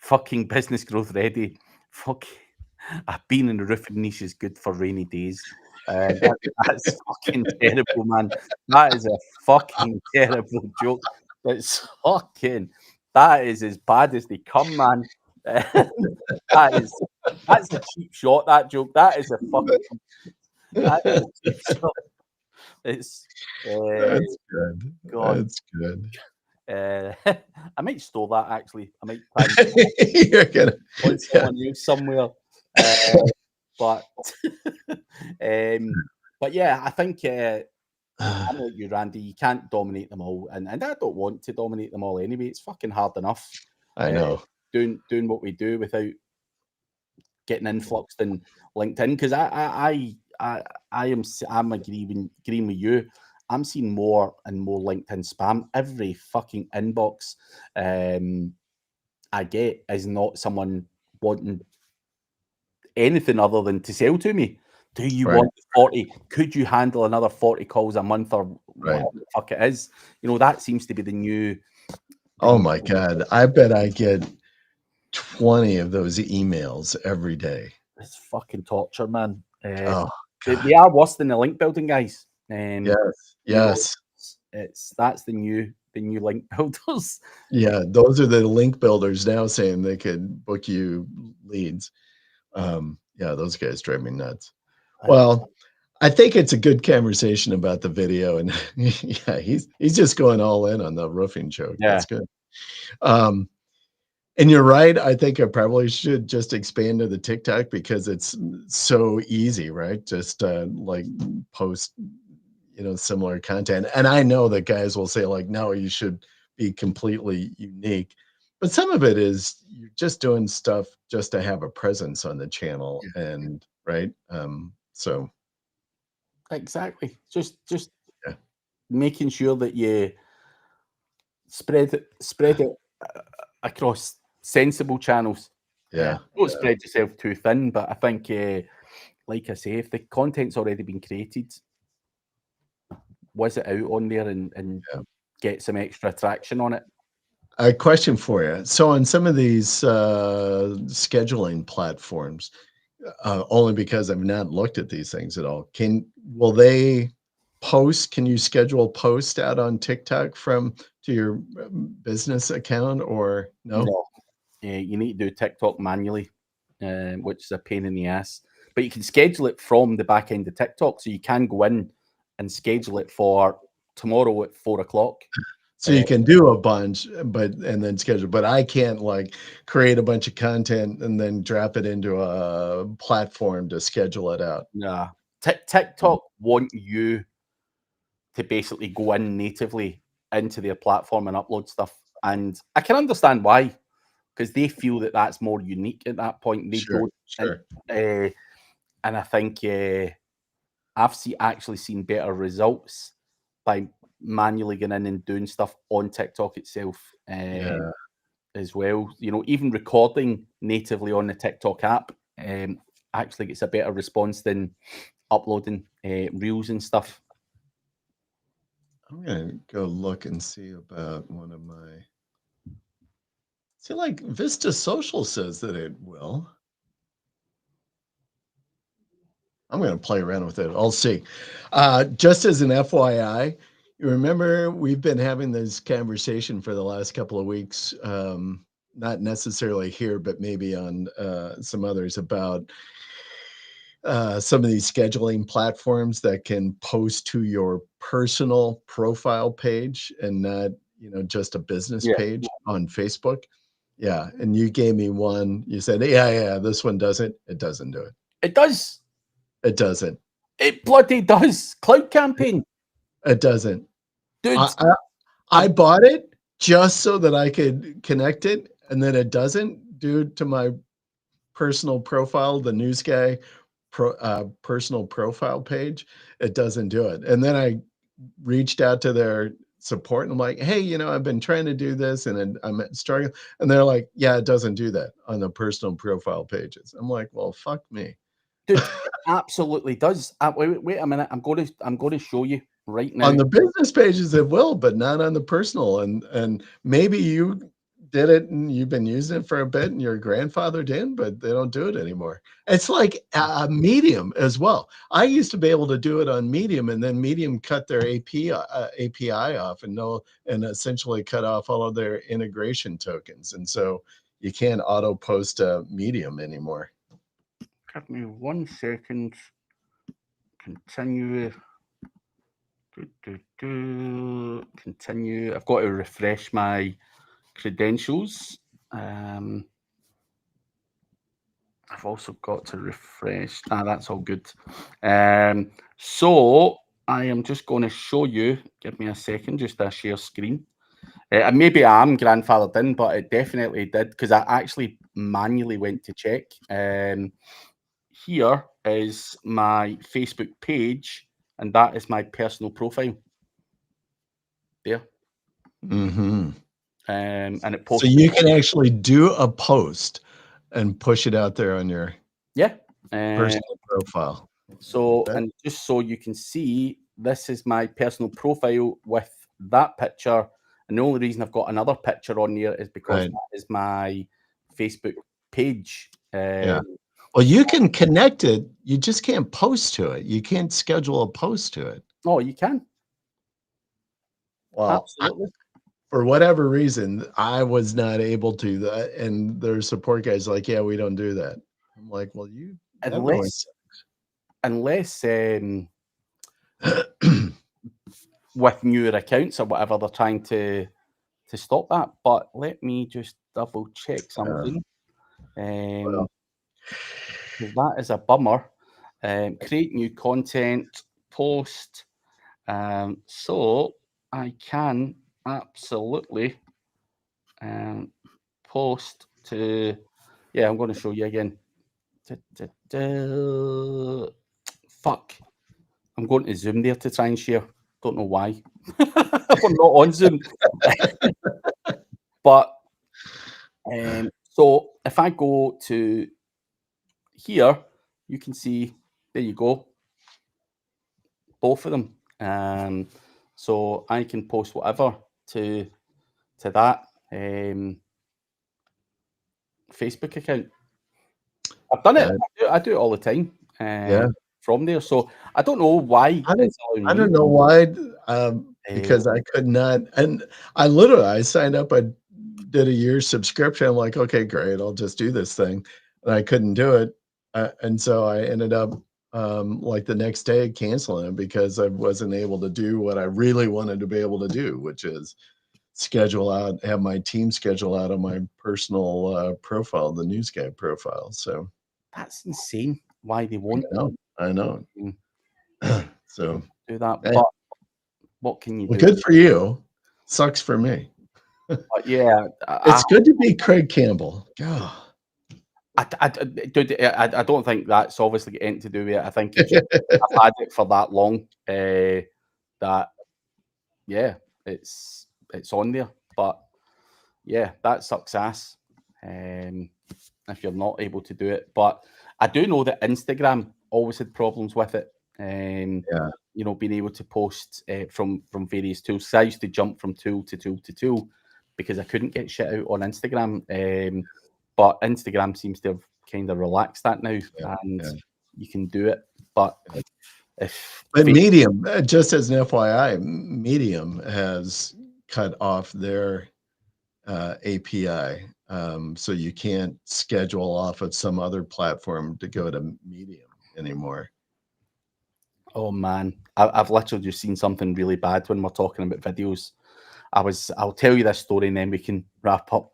fucking business growth ready. Fuck, I've been in the roofing niche is good for rainy days. That's fucking terrible, man. That is a fucking terrible joke. That is as bad as they come, man. That's a cheap shot. That joke. That is a fucking that is a cheap shot. It's uh, That's good. God. That's good. Uh, I might store that actually. I might try and You're gonna, on yeah. someone else somewhere. Uh, but but yeah, I think I'm like you, Randy. You can't dominate them all, and I don't want to dominate them all anyway. It's fucking hard enough I uh, know. doing what we do without getting influxed in LinkedIn. Because I'm agreeing with you. I'm seeing more and more LinkedIn spam. Every fucking inbox I get is not someone wanting anything other than to sell to me. Do you Right, want 40? Could you handle another 40 calls a month or right. whatever the fuck it is? That seems to be the Oh new my God. I bet I get 20 of those emails every day. It's fucking torture, man. Oh, they are worse than the link building guys. yes. That's the new link builders. Yeah, those are the link builders now saying they could book you leads. Yeah, those guys drive me nuts. Well, I think it's a good conversation about the video, and yeah, he's just going all in on the roofing joke. Yeah. That's good. And you're right. I think I probably should just expand to the TikTok because it's so easy, right? Just like post, similar content. And I know that guys will say like, no, you should be completely unique. But some of it is you're just doing stuff just to have a presence on the channel, and right. So Exactly. Just yeah. making sure that you spread it across sensible channels. Yeah. Don't spread yourself too thin, but I think, like I say, if the content's already been created, whiz it out on there and get some extra traction on it. A question for you. So on some of these scheduling platforms, only because I've not looked at these things at all, will they post? Can you schedule post out on TikTok to your business account or no? No. You need to do TikTok manually, which is a pain in the ass. But you can schedule it from the back end of TikTok, so you can go in and schedule it for tomorrow at 4 o'clock. So you can do a bunch, and then schedule. But I can't like create a bunch of content and then drop it into a platform to schedule it out. Nah, TikTok want you to basically go in natively into their platform and upload stuff, and I can understand why, because they feel that that's more unique at that point. They don't, Sure. and I think I've actually seen better results by manually going in and doing stuff on TikTok itself as well. Even recording natively on the TikTok app actually gets a better response than uploading reels and stuff. I'm gonna go look and see about one of my. See, like Vista Social says that it will. I'm going to play around with it. I'll see. Just as an FYI, you remember we've been having this conversation for the last couple of weeks, not necessarily here, but maybe on some others about some of these scheduling platforms that can post to your personal profile page and not, just a business page on Facebook. Yeah. And you gave me one. You said, yeah, this one doesn't. It doesn't do it. It does. It doesn't. It bloody does. Cloud Campaign. It doesn't. Dude. I bought it just so that I could connect it, and then it doesn't, due to my personal profile, the news guy personal profile page. It doesn't do it. And then I reached out to their support and I'm like, hey, I've been trying to do this and I'm struggling. And they're like, yeah, it doesn't do that on the personal profile pages. I'm like, well, fuck me. Dude, it absolutely does. Wait a minute. I'm going to show you right now. On the business pages it will, but not on the personal. And maybe you did it and you've been using it for a bit and your grandfather did, but they don't do it anymore. It's like Medium as well. I used to be able to do it on Medium, and then Medium cut their API off and essentially cut off all of their integration tokens. And so you can't auto post a Medium anymore. Give me 1 second. Continue. Continue. I've got to refresh my credentials. I've also got to refresh. That's all good. So I am just going to show you. Give me a second, just a share screen. Maybe I'm grandfathered in, but it definitely did, because I actually manually went to check. Here is my Facebook page, and that is my personal profile. There. Mm-hmm. And it posts. So you can actually do a post and push it out there on your personal profile. So, and just so you can see, this is my personal profile with that picture. And the only reason I've got another picture on there is because that is my Facebook page. Yeah. Well, you can connect it. You just can't post to it. You can't schedule a post to it. Oh, you can. Well, Absolutely. For whatever reason, I was not able to. That, and their support guys like, yeah, we don't do that. I'm like, well, unless with newer accounts or whatever, they're trying to stop that. But let me just double check something. Well, That is a bummer. Create new content, post. So I can absolutely post to, yeah, I'm going to show you again. Fuck. I'm going to Zoom there to try and share. Don't know why. We're not on Zoom. But so if I go to here, you can see, there you go, both of them. So I can post whatever to that Facebook account. I've done it. I do it all the time. From there. So I don't know why. I don't know why. Because I could not, and I signed up. I did a year's subscription. I'm like, okay, great, I'll just do this thing, and I couldn't do it, and so I ended up like the next day canceling it because I wasn't able to do what I really wanted to be able to do, which is have my team schedule out on my personal profile, the News Guy profile. So that's insane. Why they won't? I know. So do that, but what can you do? Good for you. Sucks for me. Yeah, it's good to be Craig Campbell. God. I don't think that's obviously anything to do with it. I think it's just, I've had it for that long that yeah, it's on there. But yeah, that sucks ass if you're not able to do it. But I do know that Instagram always had problems with it. You know, being able to post from various tools. So I used to jump from tool to tool to tool because I couldn't get shit out on Instagram. But Instagram seems to have kind of relaxed that now, and you can do it. But Medium, just as an FYI, Medium has cut off their API, so you can't schedule off of some other platform to go to Medium anymore. Oh man, I've literally just seen something really bad when we're talking about videos. I'll tell you this story and then we can wrap up.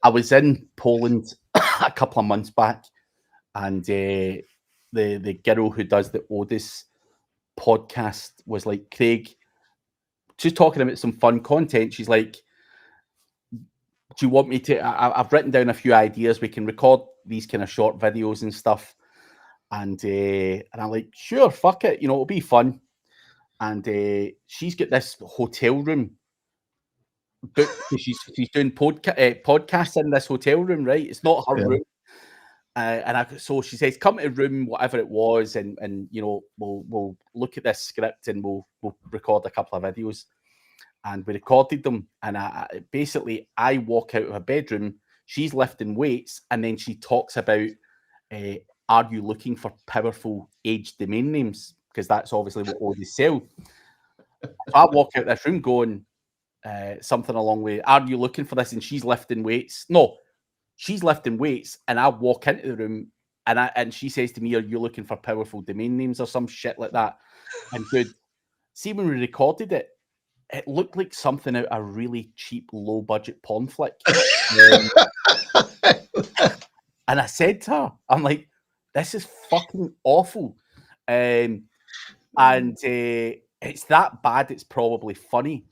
I was in Poland a couple of months back, and the girl who does the Otis podcast was like, Craig, just talking about some fun content. She's like, do you want me to? I've written down a few ideas. We can record these kind of short videos and stuff. And I'm like, sure, fuck it, you know, it'll be fun. And she's got this hotel room booked. She's doing podcasts in this hotel room, right? It's not her room. So she says, come to room, whatever it was, and you know, we'll look at this script and we'll record a couple of videos. And we recorded them. And I walk out of her bedroom, she's lifting weights, and then she talks about are you looking for powerful age domain names? Because that's obviously what Otis sell. I walk out this room going something along with, are you looking for this? And she's lifting weights. No, she's lifting weights, and I walk into the room, and she says to me, are you looking for powerful domain names or some shit like that? And dude, see, when we recorded it, it looked like something out of a really cheap, low-budget porn flick. And I said to her, I'm like, this is fucking awful. And it's that bad, it's probably funny.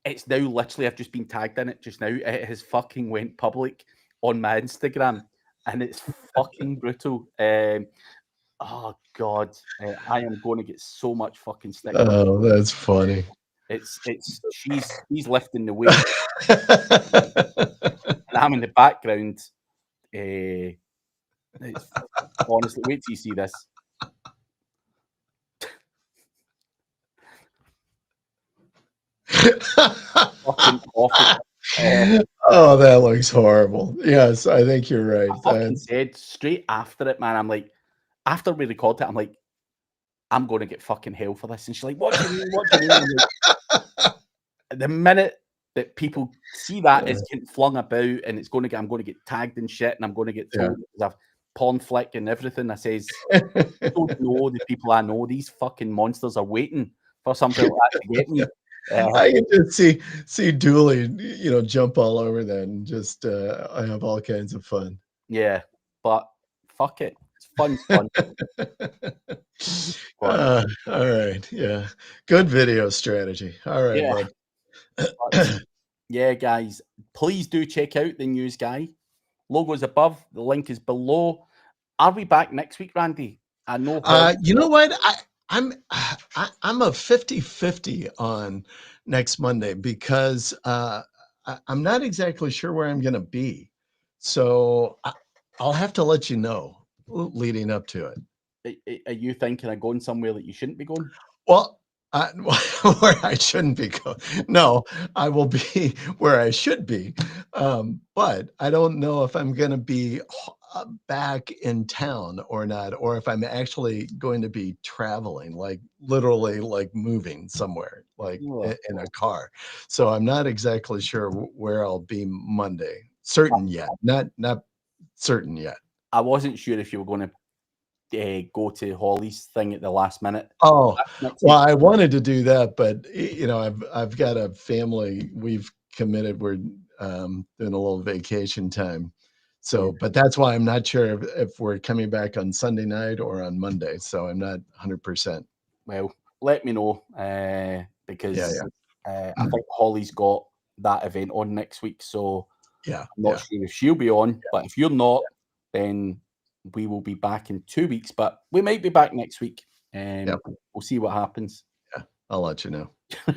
It's now literally, I've just been tagged in it just now. It has fucking went public on my Instagram, and it's fucking brutal. Oh God, I am going to get so much fucking stick. Oh, that's funny. She's lifting the weight, and I'm in the background. Honestly, wait till you see this. Fucking awful. Oh, that looks horrible. Yes, I think you're right. I fucking said straight after it, man. I'm like, after we recorded it, I'm like, I'm going to get fucking hell for this. And she's like, what do you mean? What do you mean? I'm like, the minute that people see that it's getting flung about and it's going to get, I'm going to get tagged and shit, and I'm going to get told because I've porn flick and everything. I says, I don't know the people I know. These fucking monsters are waiting for something like that to get me. I can just see Dooley, jump all over that and just I have all kinds of fun. Yeah, but fuck it. It's fun. All right. Yeah. Good video strategy. All right, Yeah. bud. But, yeah, guys, please do check out the news guy. Logo's above. The link is below. Are we back next week, Randy? I know. You know what? I'm a 50-50 on next Monday because I'm not exactly sure where I'm going to be. So I'll have to let you know leading up to it. Are you thinking of going somewhere that you shouldn't be going? Well, where I shouldn't be going. No, I will be where I should be. But I don't know if I'm going to be back in town or not, or if I'm actually going to be traveling, like literally like moving somewhere, like in a car. So I'm not exactly sure where I'll be Monday. Certain yet. Not certain yet. I wasn't sure if you were going to go to Holly's thing at the last minute. Oh, well, I wanted to do that, but I've got a family. We've committed. We're doing a little vacation time. So, but that's why I'm not sure if we're coming back on Sunday night or on Monday. So I'm not 100%. Well, let me know because I think Holly's got that event on next week. So I'm not sure if she'll be on, but if you're not, then we will be back in 2 weeks, but we might be back next week. We'll see what happens. Yeah, I'll let you know.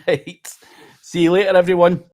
Right. See you later, everyone.